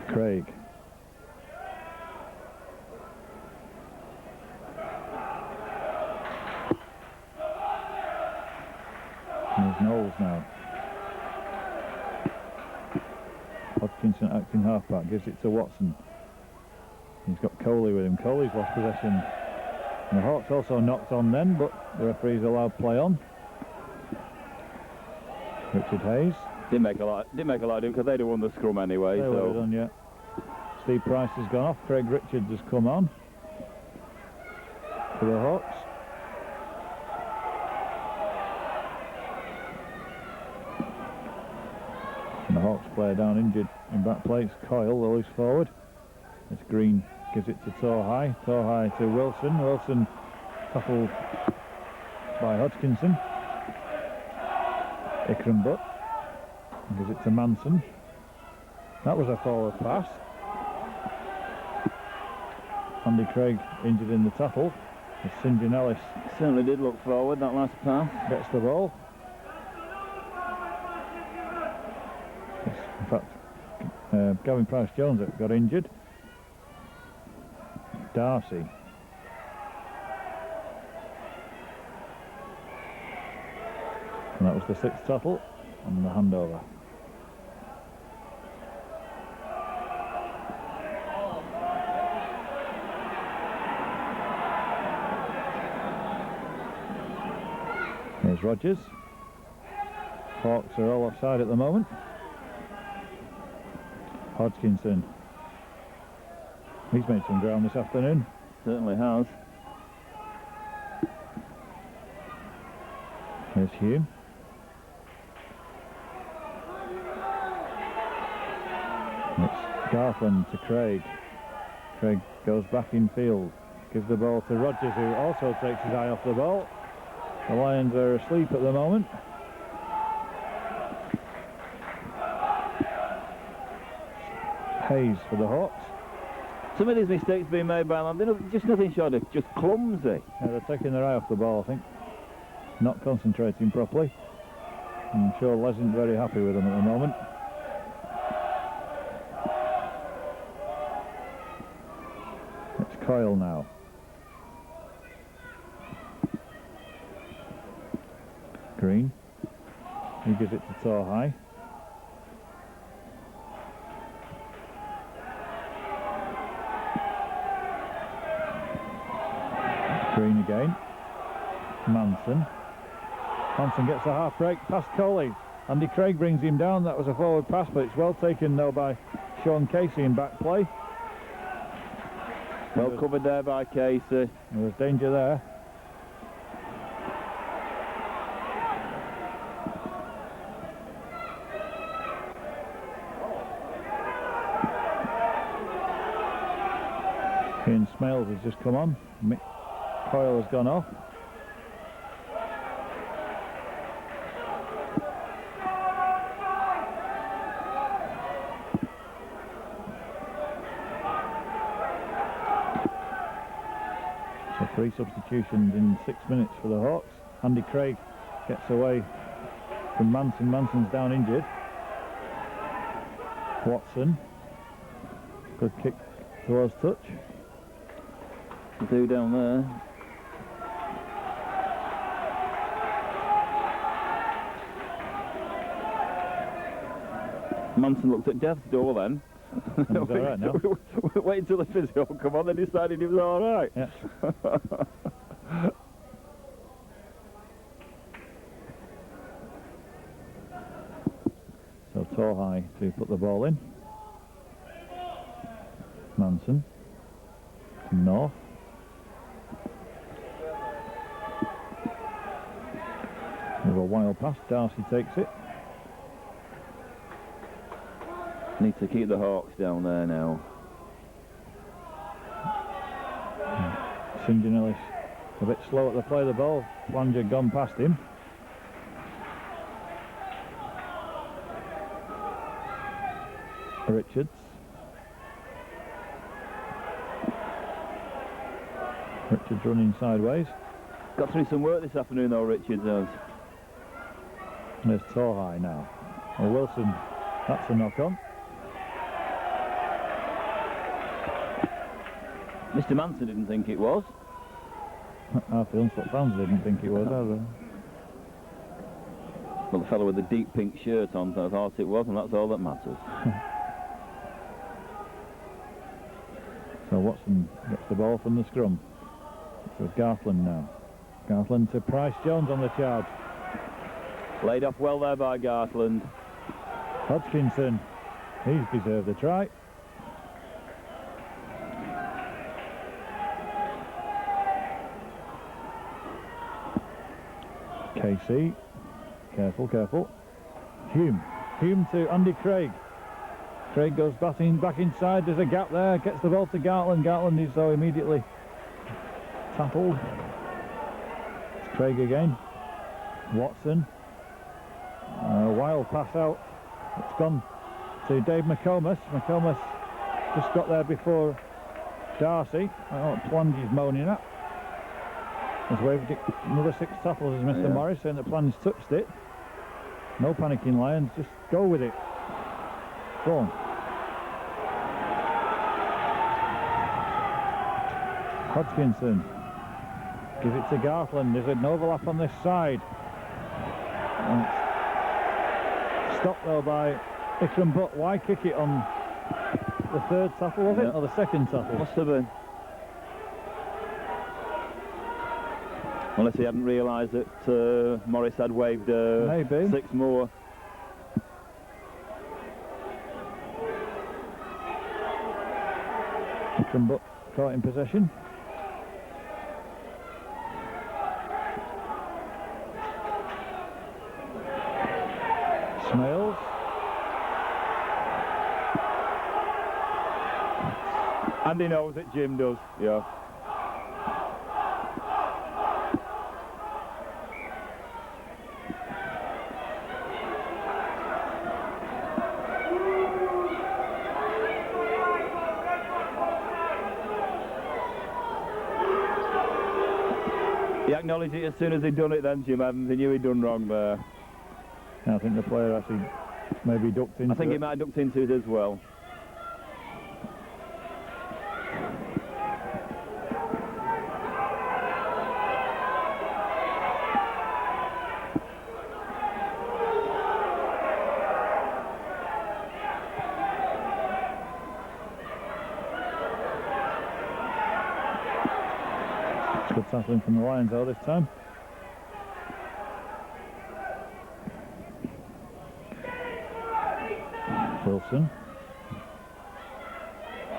Craig. And there's Knowles now. Hodgkinson acting halfback, gives it to Watson. He's got Coley with him. Coley's lost possession. And the Hawks also knocked on then, but the referee's allowed play on. Richard Hayes. Didn't make a lot of difference because they'd have won the scrum anyway. They would have done, yeah. Steve Price has gone off. Craig Richards has come on for the Hawks. And the Hawks player down injured in back plate. It's Coyle, the loose forward. It's Green, gives it to Torhai. Torhai to Wilson. Wilson tackled by Hodgkinson. Ikram Butt gives it to Manson. That was a forward pass. Andy Craig injured in the tackle. As St John Ellis Certainly did look forward that last pass. gets the ball. In fact, Gavin Price-Jones got injured. Darcy. And that was the 6th tackle and the handover. Here's Rogers. Hawks are all offside at the moment. Hodgkinson. He's made some ground this afternoon. Certainly has. Here's Hume. And it's Garthland to Craig. Craig goes back in field. Gives the ball to Rogers, who also takes his eye off the ball. The Lions are asleep at the moment. Hayes for the Hawks. Some of these mistakes being made by them, they're just nothing short of just clumsy. Yeah, they're taking their eye off the ball, I think. Not concentrating properly. I'm sure Les isn't very happy with them at the moment. It's Coyle now. Green. He gives it to Torhigh. Green again. Manson. Manson gets a half break past Coley. Andy Craig brings him down. That was a forward pass, but it's well taken though by Sean Casey in back play. Well covered there by Casey. There was danger there. Ian Smales has just come on. Mick Coyle has gone off. So 3 substitutions in 6 minutes for the Hawks. Andy Craig gets away from Manson. Manson's down injured. Watson. Good kick towards touch. Do down there. Manson looked at death's door then. He's all right now. Wait until the physio come on, then decided he was all right. Yeah. So Torhigh to put the ball in. Manson. To North. With a wild pass, Darcy takes it. Need to keep the Hawks down there now. St John Ellis a bit slow at the play of the ball. Flanger gone past him. Richards. Richards running sideways. Got through some work this afternoon though, Richards has. There's Torhigh now. Oh, Wilson, that's a knock on. Mr. Manson didn't think it was. Half the Hunslet fans didn't think it was either. Well, the fellow with the deep pink shirt on thought it was, and that's all that matters. So Watson gets the ball from the scrum. So it's Garthland now. Garthland to Price-Jones on the charge. Laid off well there by Garthland. Hodgkinson, he's deserved a try. KC, careful, careful. Hume to Andy Craig. Craig goes back inside, there's a gap there, gets the ball to Gartland. Gartland is so immediately tackled. It's Craig again. Watson. Wild pass out. It's gone to Dave McComas. McComas just got there before Darcy. I don't know what Twangy's moaning at. Has waved it. Another 6 tackles as Mr. Yeah. Morris, saying that Plan's touched it. No panicking, Lions, just go with it. Go on. Hodgkinson. Give it to Garthland. There's an overlap on this side. And it's stopped though by Ikram Butt. Why kick it on the 3rd tackle, was it? Or the 2nd tackle? Must have been. Unless he hadn't realised that Morris had waved Maybe. 6 more. Ikram Butt caught in possession. Smales. And he knows it, Jim does. Yeah. He acknowledged it as soon as he'd done it then, Jim Evans. He knew he'd done wrong there. I think the player actually maybe ducked into I think it. he might have ducked into it as well. Good tackling from the Lions though this time. Wilson.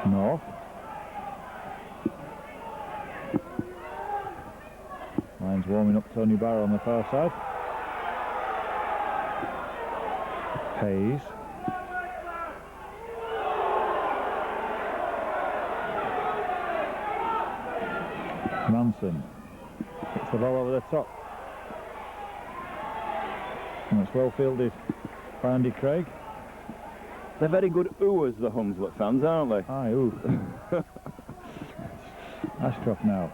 North. Lions warming up Tony Barrow on the far side. Hayes. Manson. Gets the ball over the top. And it's well fielded by Andy Craig. They're very good oohers, the Hunslet fans, aren't they? Aye, ooh. Ashcroft now.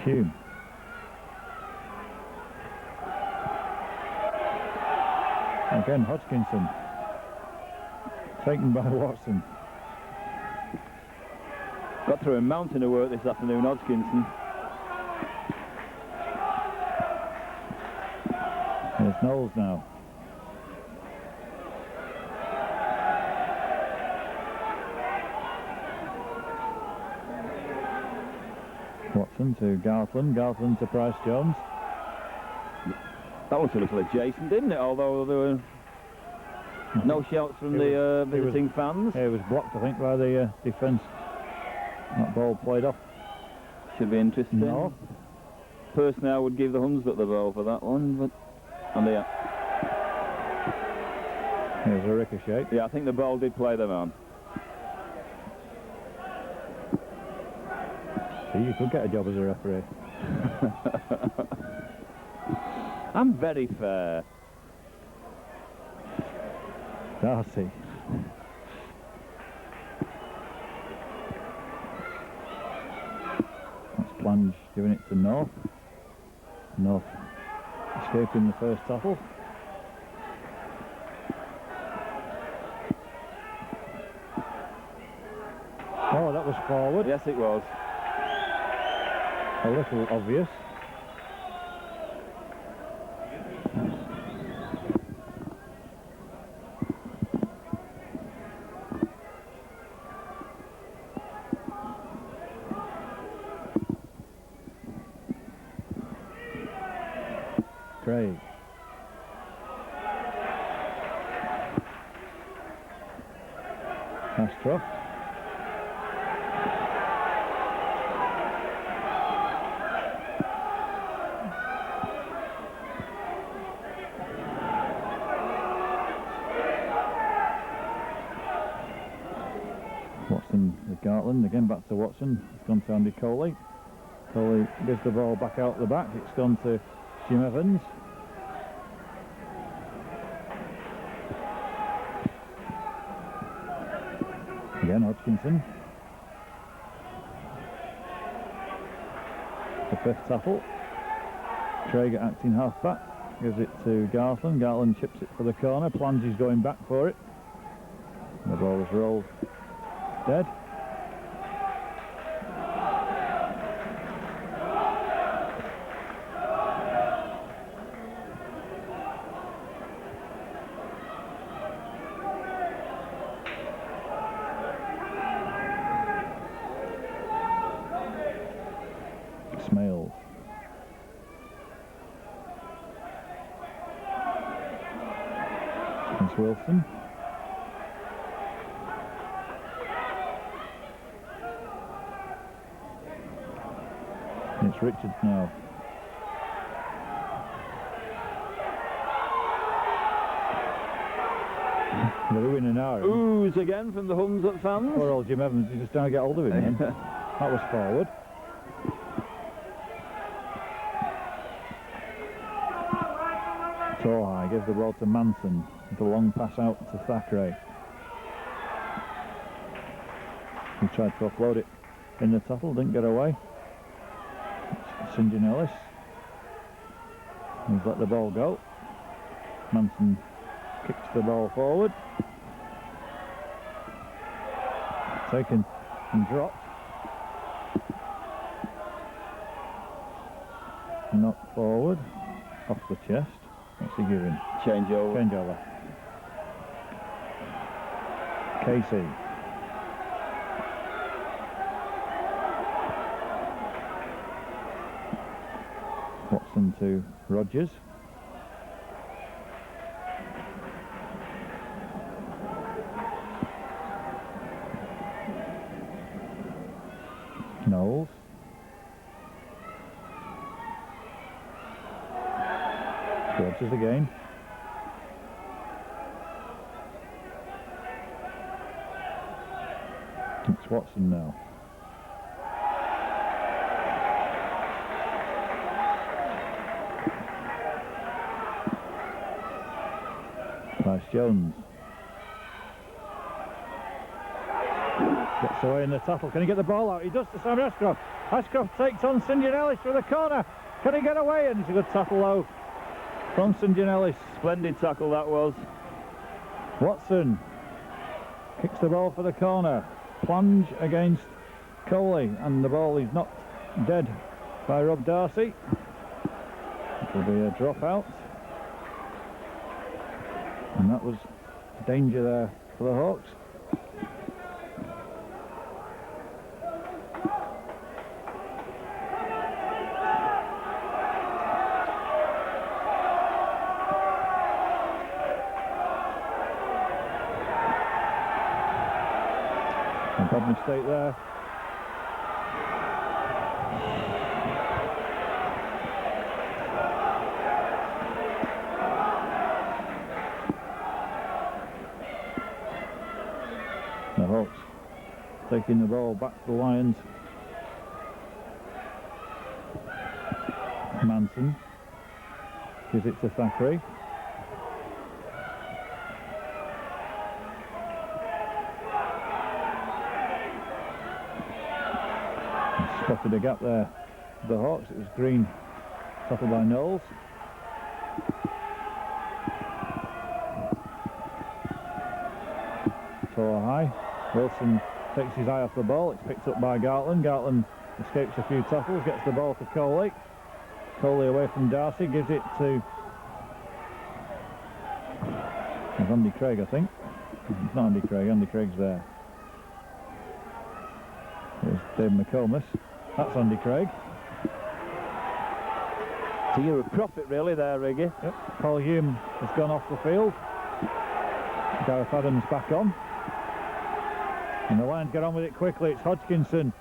Hume. Again, Hodgkinson. Taken by Watson. Got through a mountain of work this afternoon, Hodgkinson. There's Knowles now. Watson to Garthland, Garthland to Price Jones. That was a little adjacent, didn't it? Although there were no shouts from the visiting fans. Yeah, it was blocked, I think, by the defence. That ball played off. Should be interesting. No. Personally, I would give the Hunslet the ball for that one, but... And yeah. Here's a ricochet. Yeah, I think the ball did play them on. See, you could get a job as a referee. I'm very fair. Darcy. That's Plange giving it to North. North escaping the first tackle. Oh, that was forward. Yes, it was. A little obvious. Craig. Ashcroft. Watson with Gartland, again back to Watson. It's gone to Andy Coley. Coley gives the ball back out the back. It's gone to Jim Evans. Again, Hodgkinson. The fifth tackle. Traeger acting half-back. Gives it to Gartland. Gartland chips it for the corner. Plange is going back for it. The ball is rolled dead. Smales. It's Wilson. It's Richards now. They're winning now. Ooze again from the Hunslet fans. Poor old Jim Evans, he's just trying to get hold of him then. That was forward. Torhigh gives the ball to Manson. With a long pass out to Thackeray. He tried to offload it in the tackle, didn't get away. St. John Ellis. He's let the ball go. Manson kicks the ball forward. Taken and dropped. Knocked forward. Off the chest. What's he giving? Changeover. Changeover. Casey. Watson to Rogers. Knowles. Rogers again. It's Watson now. Bryce Jones. Gets away in the tackle. Can he get the ball out? He does to Simon Ashcroft. Ashcroft takes on St. John Ellis for the corner. Can he get away? And it's a good tackle though from St. John Ellis. Splendid tackle that was. Watson kicks the ball for the corner. Plunge against Coley, and the ball is knocked dead by Rob Darcy. It will be a drop out. And that was danger there for the Hawks. A bad mistake there. The Hawks taking the ball back to the Lions. Manson gives it to Thackeray. Spotted a gap there for the Hawks. It was Green, tackled by Knowles. High. Wilson takes his eye off the ball. It's picked up by Gartland. Gartland escapes a few tackles, gets the ball to Coley. Coley away from Darcy, gives it to Andy Craig, I think. It's not Andy Craig, Andy Craig's there. There's Dave McComas. That's Andy Craig. So you're a prophet really there, Riggy. Yep. Paul Hume has gone off the field. Gareth Adams back on. And the Lions get on with it quickly. It's Hodgkinson.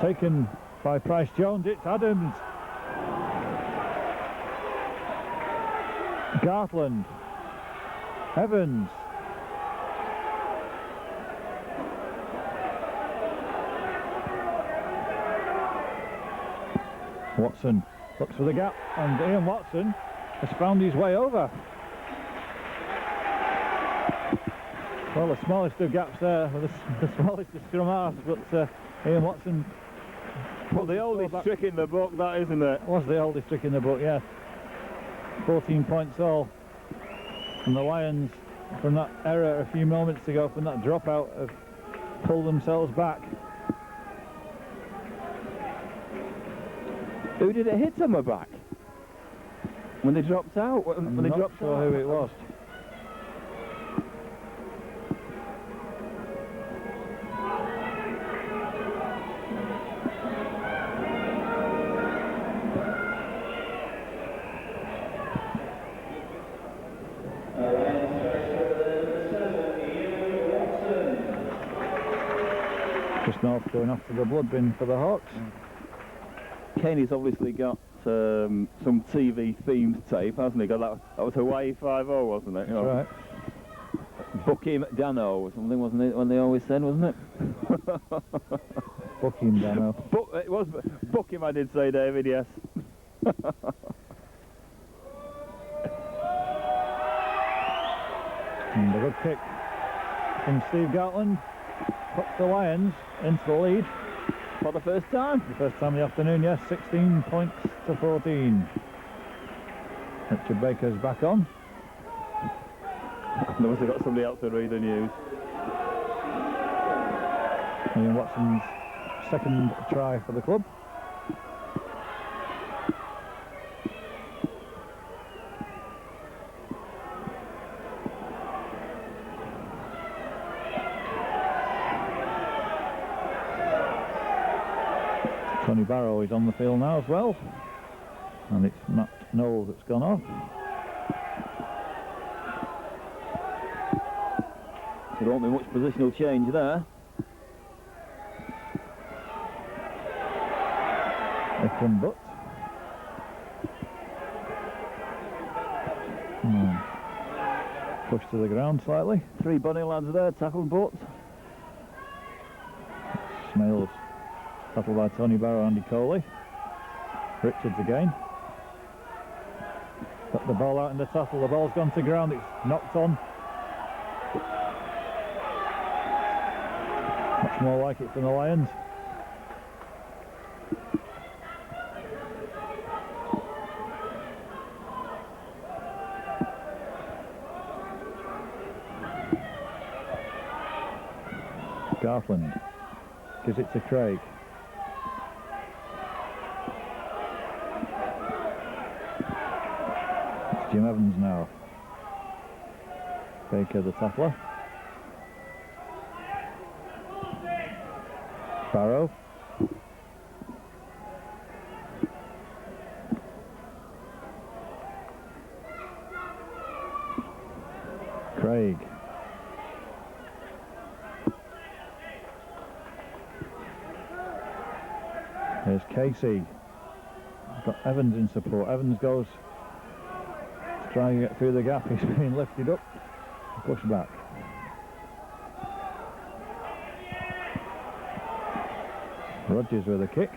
Taken by Price Jones. It's Adams. Gartland. Evans. Watson looks for the gap, and Ian Watson has found his way over. Well, the smallest of gaps there, the smallest of scrum halves, but Ian Watson Well, the oldest trick in the book, that, isn't it? Was the oldest trick in the book, yeah. 14 points all. And the Lions, from that error a few moments ago, from that dropout, have pulled themselves back. Who did it hit on the back? When they dropped out? When they I'm dropped not sure out? who it was. Just north going off to the blood bin for the Hawks. Kenny's obviously got some TV themed tape, hasn't he? Got that was Hawaii 5-0, wasn't it? That's right. Book him Dano or something, wasn't it? When they always said, wasn't it? Book him, Dano. It was book him, I did say, David. Yes. And a good kick from Steve Gatland puts the Lions into the lead For the first time. the first time of the afternoon. Yes, 16 points to 14. Richard Baker's back on. They must have got somebody else to read the news. Ian Watson's second try for the club. Tony Barrow is on the field now as well, and it's Matt Knowles that's gone off. There won't be much positional change there. Ephraim Butt. Pushed to the ground slightly. 3 bunny lads there, tackled Butts. Smales tackled by Tony Barrow, Andy Coley. Richards again. Got the ball out in the tackle. The ball's gone to ground. It's knocked on. Much more like it from the Lions. Garthland gives it to Craig. It's Jim Evans now. Baker the tackler. Barrow. Craig. There's Casey. Got Evans in support. Evans goes to try and get through the gap. He's being lifted up. Pushed back. Rogers with a kick.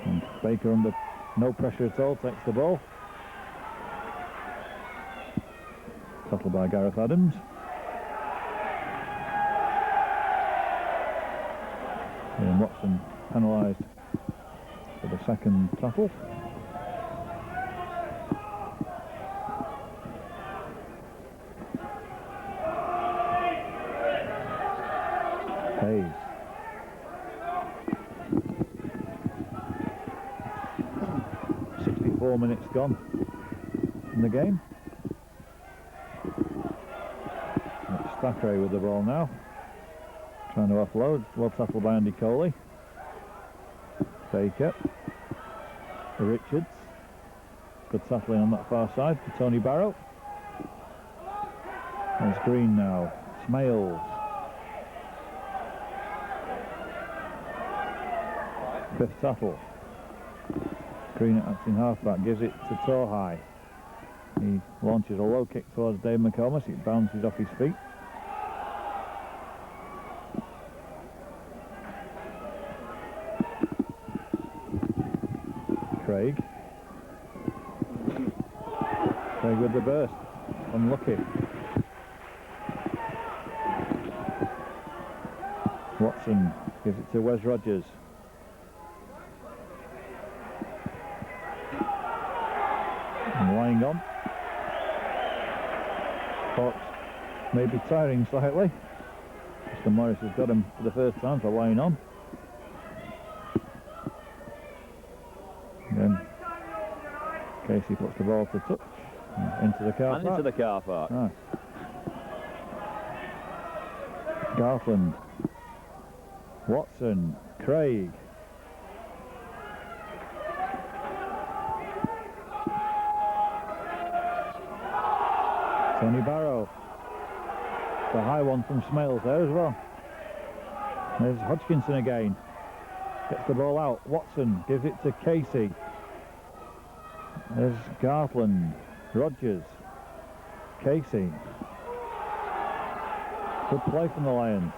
And Baker under no pressure at all takes the ball. Tackled by Gareth Adams. Ian Watson penalised for the second tackle. Hayes. .64 minutes gone in the game. It's Thackeray with the ball now. Trying to offload. Well tackled by Andy Coley. Baker. Richards. Good tackling on that far side for Tony Barrow. There's Green now. Smales. Fifth tackle. Green acting halfback gives it to Torhai. He launches a low kick towards Dave McComas. It bounces off his feet. Craig. Craig with the burst. Unlucky. Watson gives it to Wes Rogers. playing on. Hawks may be tiring slightly. Mr. Morris has got him for the first time for laying on. Then Casey puts the ball to touch into the car And park. into the car park. Ah. Garthland, Watson, Craig. Tony Barrow. The high one from Smales there as well. There's Hodgkinson again. Gets the ball out. Watson gives it to Casey. There's Garthland. Rogers. Casey. Good play from the Lions.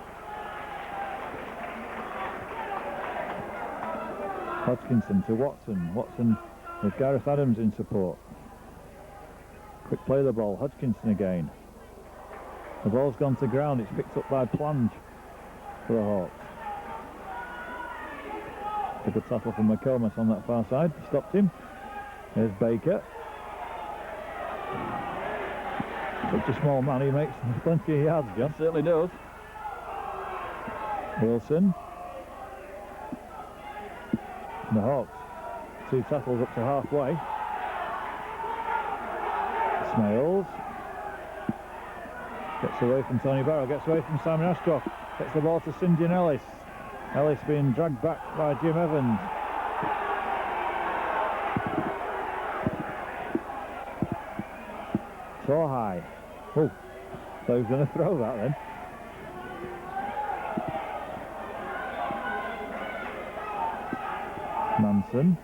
Hodgkinson to Watson. Watson with Gareth Adams in support. Quick play of the ball. Hodgkinson again. The ball's gone to ground. It's picked up by Plange for the Hawks. A good tackle from McComas on that far side. Stopped him. There's Baker. Such a small man, he makes plenty of yards, John. Certainly does. Wilson. And the Hawks. 2 tackles up to halfway. Smales. Gets away from Tony Barrow, gets away from Simon Ashcroft. Gets the ball to St. John Ellis. Ellis being dragged back by Jim Evans. So high. Oh, thought he was going to throw that then. Manson.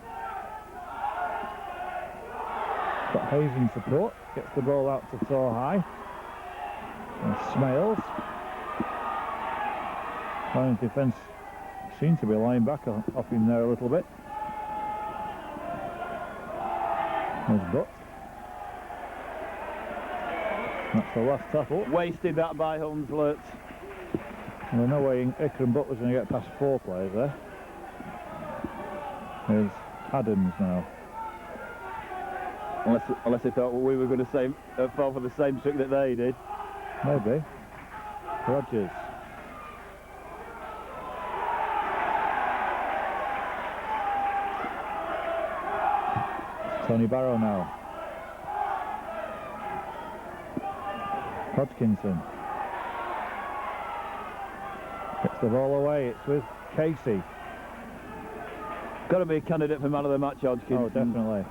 Got Hayes in support. Gets the ball out to Torhigh. And Smales. Lions defence seems to be lying back off him there a little bit. There's Butt. That's the last tackle. Wasted that by Hunslet. Well, no way Ikram Butt was going to get past 4 players there. There's Adams now. Unless they thought we were going to fall for the same trick that they did. Maybe. Rogers. Tony Barrow now. Hodgkinson. Gets the ball away. It's with Casey. Got to be a candidate for man of the match, Hodgkinson. Oh, definitely.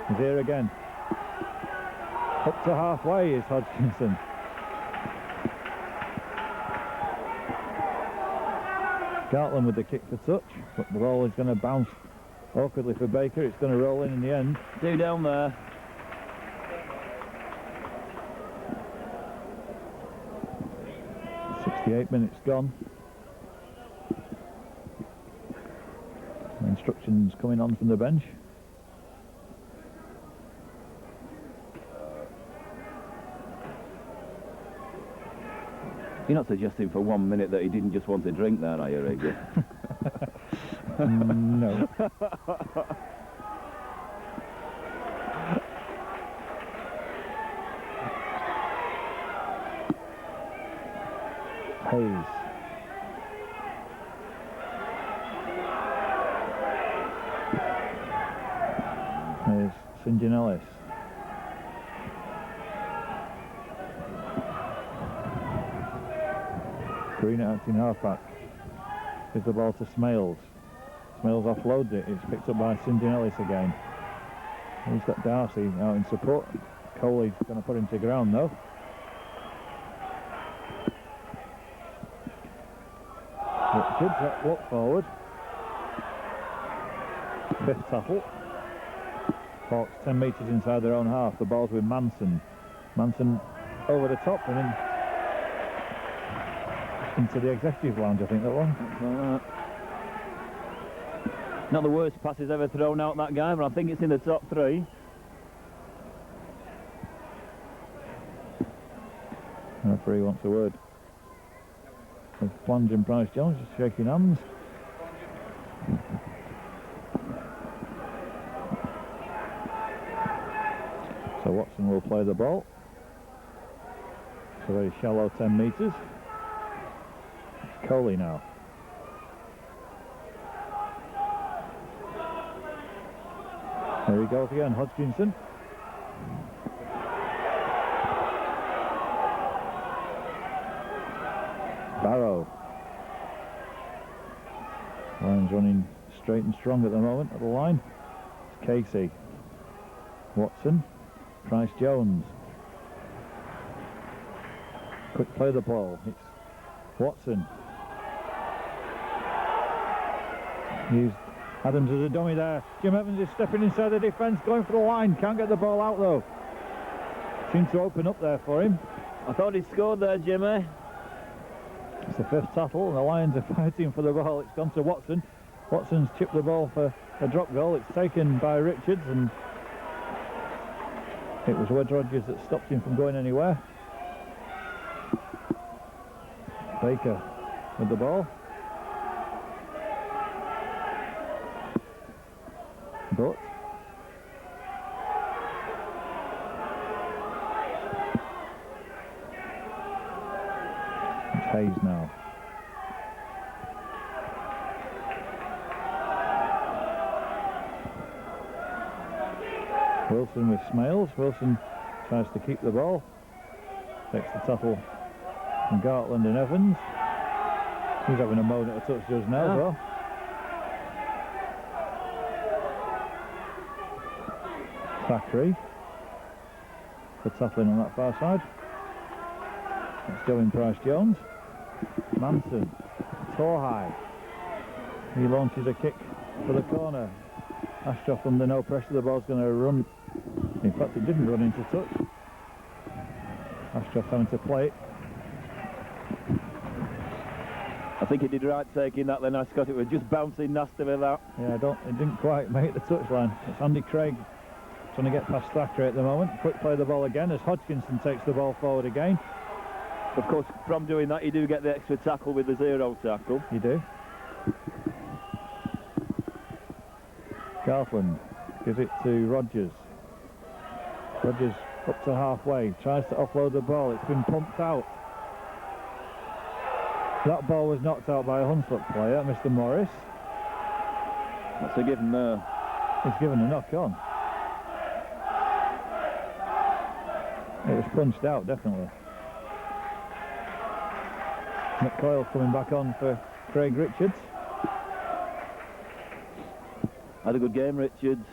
He's here again. Up to halfway is Hodgkinson. Gartland with the kick for touch, but the ball is going to bounce awkwardly for Baker. It's going to roll in the end. 2 down there. Minutes gone. Instructions coming on from the bench. You're not suggesting for 1 minute that he didn't just want to drink there, are you, Riggy? No. Hayes. There's St. John Ellis. Green out in halfback. Gives the ball to Smales. Smales offloads it. It's picked up by St. John Ellis again. He's got Darcy out in support. Coley's going to put him to ground though. Good walk forward. 5th tackle. Hawks 10 metres inside their own half. The ball's with Manson. Manson over the top and into the executive lounge, I think that one. Not the worst passes ever thrown out that guy, but I think it's in the top 3. The referee wants a word. With Plange and Bryce Jones just shaking hands. So Watson will play the ball. It's a very shallow 10 metres. It's Coley now. There he goes again, Hodgkinson. Barrow. Lions running straight and strong at the moment at the line. It's Casey. Watson. Price Jones. Quick play of the ball. It's Watson. Used Adams as a dummy there. Jim Evans is stepping inside the defence, going for the line. Can't get the ball out though. Seems to open up there for him. I thought he scored there, Jimmy. It's the 5th tackle and the Lions are fighting for the ball. It's gone to Watson. Watson's chipped the ball for a drop goal. It's taken by Richards and it was Wedge Rogers that stopped him from going anywhere. Baker with the ball. But it's Hayes now. Wilson with Smales. Wilson tries to keep the ball. Takes the tackle from Gartland and Evans. He's having a moan at a touch just now as well. Thackeray for tackling on that far side. It's going Price Jones. Manson. Torhigh. He launches a kick for the corner. Ashcroft under no pressure. The ball's going to run. In fact, it didn't run into touch. Ashcroft having to play it. I think he did right taking that then, Scott. It was just bouncing nastily that. Yeah, it didn't quite make the touchline. It's Andy Craig trying to get past Thackeray at the moment. Quick play of the ball again as Hodgkinson takes the ball forward again. Of course, from doing that, you do get the extra tackle with the 0 tackle. You do. Gartland gives it to Rogers. Rogers up to halfway, tries to offload the ball. It's been pumped out. That ball was knocked out by a Hunslet player, Mr. Morris. What's a given there? He's given a knock on. It was punched out, definitely. McCoyle coming back on for Craig Richards. Had a good game, Richards.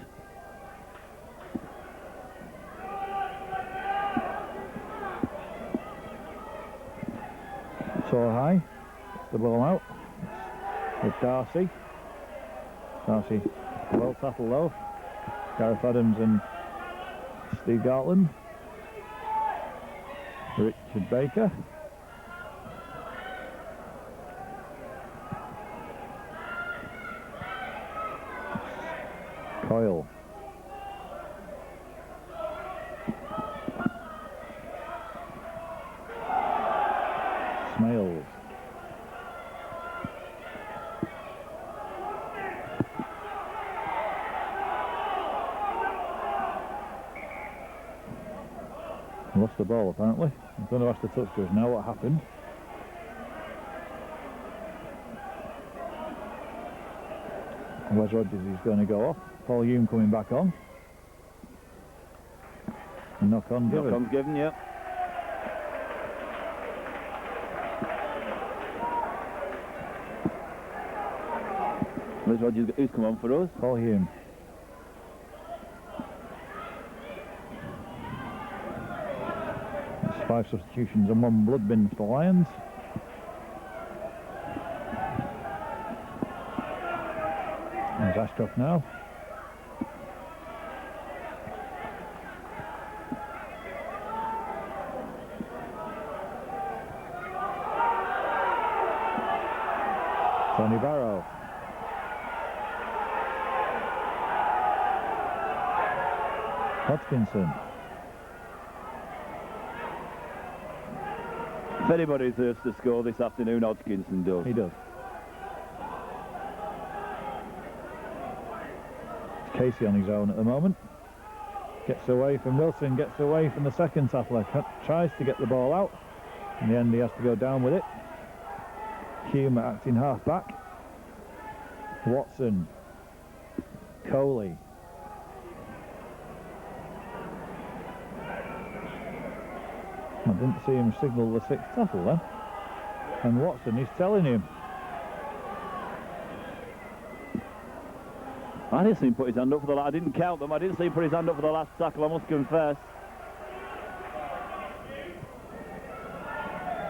Torhigh gets the ball out. With Darcy. Darcy well tackled low. Gareth Adams and Steve Gartland. Richard Baker. Coyle. Smales. Lost the ball apparently. I'm going to ask the touch judge now what happened. Wes Rogers is going to go off. Paul Hume coming back on. A knock on given. Knock on's given, yeah. Wes Rogers, who's come on for us? Paul Hume. It's 5 substitutions and 1 blood bin for the Lions. There's Ashcroft now. Tony Barrow. Hodgkinson. If anybody deserves to score this afternoon, Hodgkinson does. He does. Casey on his own at the moment. Gets away from Wilson, gets away from the second tackler, tries to get the ball out. In the end he has to go down with it. Hume acting half back. Watson. Coley. I didn't see him signal the sixth tackle then. And Watson is telling him. I didn't see him put his hand up for the last. I didn't count them. I didn't see him put his hand up for the last tackle, I must confess.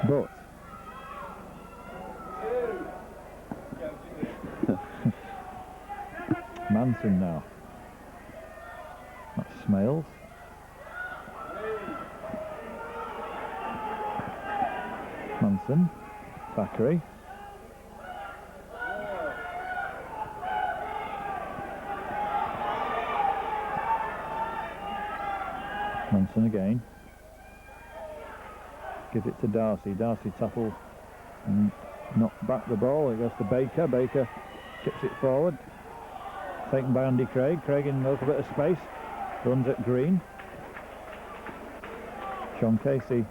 But Manson now. That's Smales. Manson. Thackeray. Manson again. Gives it to Darcy. Darcy tackle and knocked back the ball. It goes to Baker. Baker chips it forward. Taken by Andy Craig. Craig in a little bit of space. Runs at Green. Sean Casey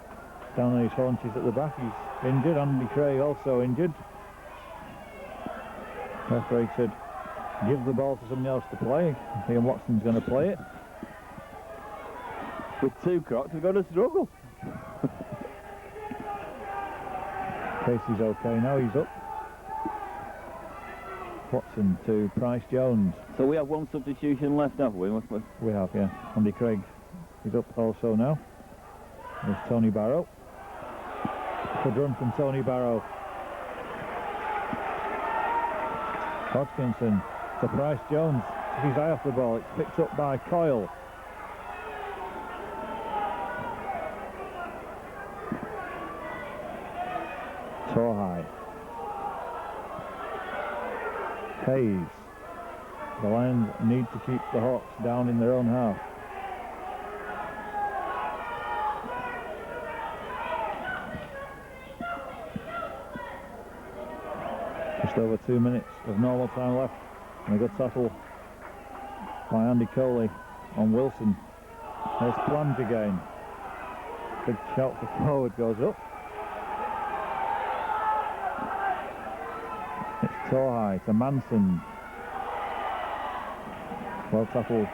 down on his haunches at the back. He's injured. Andy Craig also injured. Referee said, give the ball to somebody else to play. Ian Watson's going to play it. With two Crocs, we're going to struggle. Casey's okay now, he's up. Watson to Price Jones. So we have one substitution left, haven't we? We have, yeah. Andy Craig is up also now. There's Tony Barrow. Good run from Tony Barrow. Hodgkinson to Price Jones. Took his eye off the ball. It's picked up by Coyle. Torhigh. Hayes. The Lions need to keep the Hawks down in their own half. Just over 2 minutes of normal time left, and a good tackle by Andy Coley on Wilson. There's plunge again. Big shout for forward goes up. It's Torhigh to Manson. Well tackled.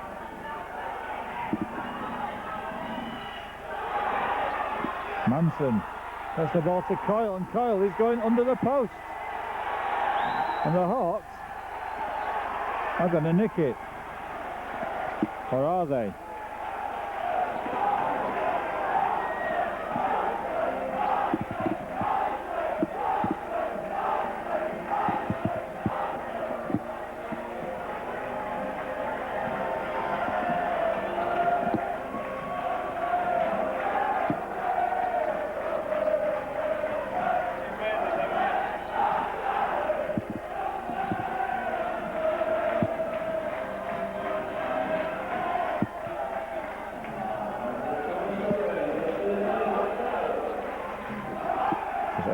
Manson. That's the ball to Coyle, and Coyle is going under the post. And the Hawks are going to nick it. Or are they?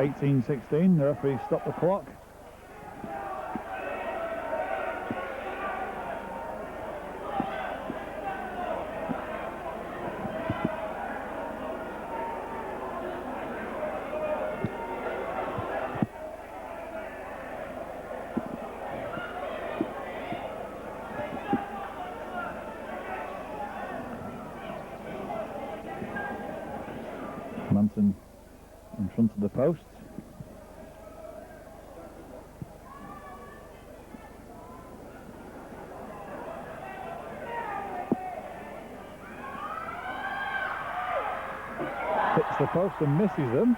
It's 18-16, the referee stopped the clock. Manson in front of the post. Hits the post and misses them.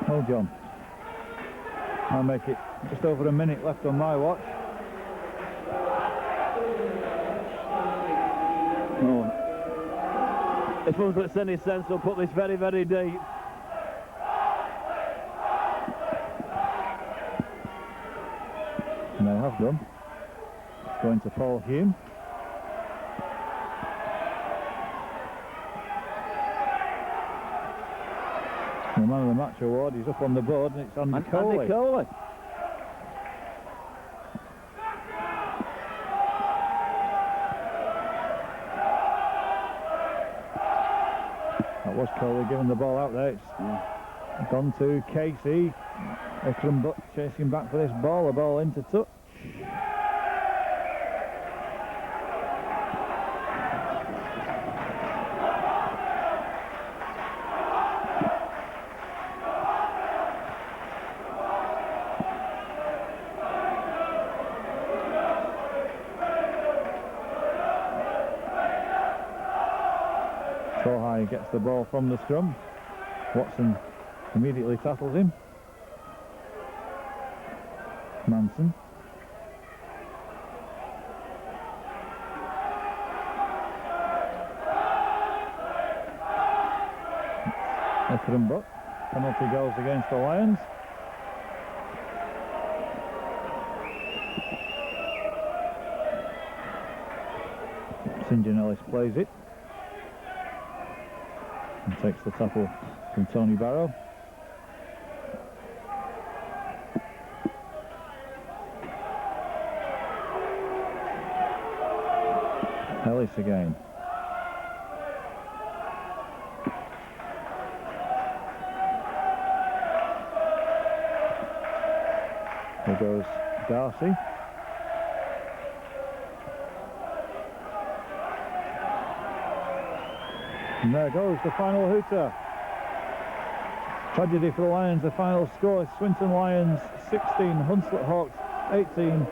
Well, John, I'll make it just over a minute left on my watch. Oh. If one puts any sense, they'll put this very, very deep. And they have done. It's going to Paul Hume. The man of the match award is up on the board, and it's Andy Coley. Andy Coley. was Coley giving the ball out there. It's gone to Casey. Ikram Butt chasing back for this ball. The ball into touch. So high gets the ball from the scrum. Watson immediately tackles him. Manson. Ikram Butt. Penalty goes against the Lions. St. John Ellis plays it. And takes the tackle from Tony Barrow. Ellis again. There goes Darcy. And there goes the final hooter. Tragedy for the Lions. The final score is Swinton Lions 16, Hunslet Hawks 18.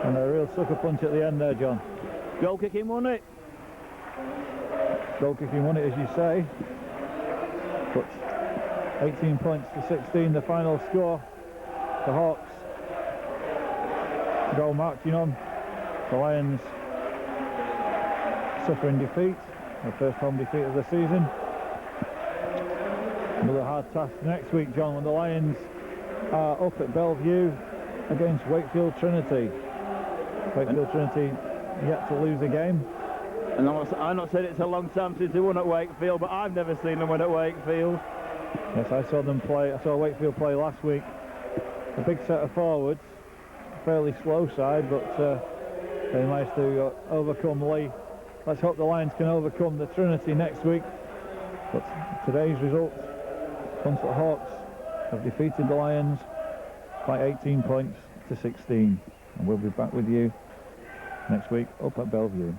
And a real sucker punch at the end there, John. Goal kicking won it. Goal kicking won it, as you say. But 18 points to 16, the final score. The Hawks go marching on. The Lions suffering defeat. Their first home defeat of the season. Another hard task next week, John, when the Lions are up at Bellevue against Wakefield Trinity. Wakefield Trinity yet to lose a game. And I'm not saying it's a long time since they won at Wakefield, but I've never seen them win at Wakefield. Yes, I saw them play. I saw Wakefield play last week. A big set of forwards, fairly slow side, but they managed to overcome Lee. Let's hope the Lions can overcome the Trinity next week. But today's result, Hunslet Hawks have defeated the Lions by 18 points to 16. And we'll be back with you next week up at Bellevue.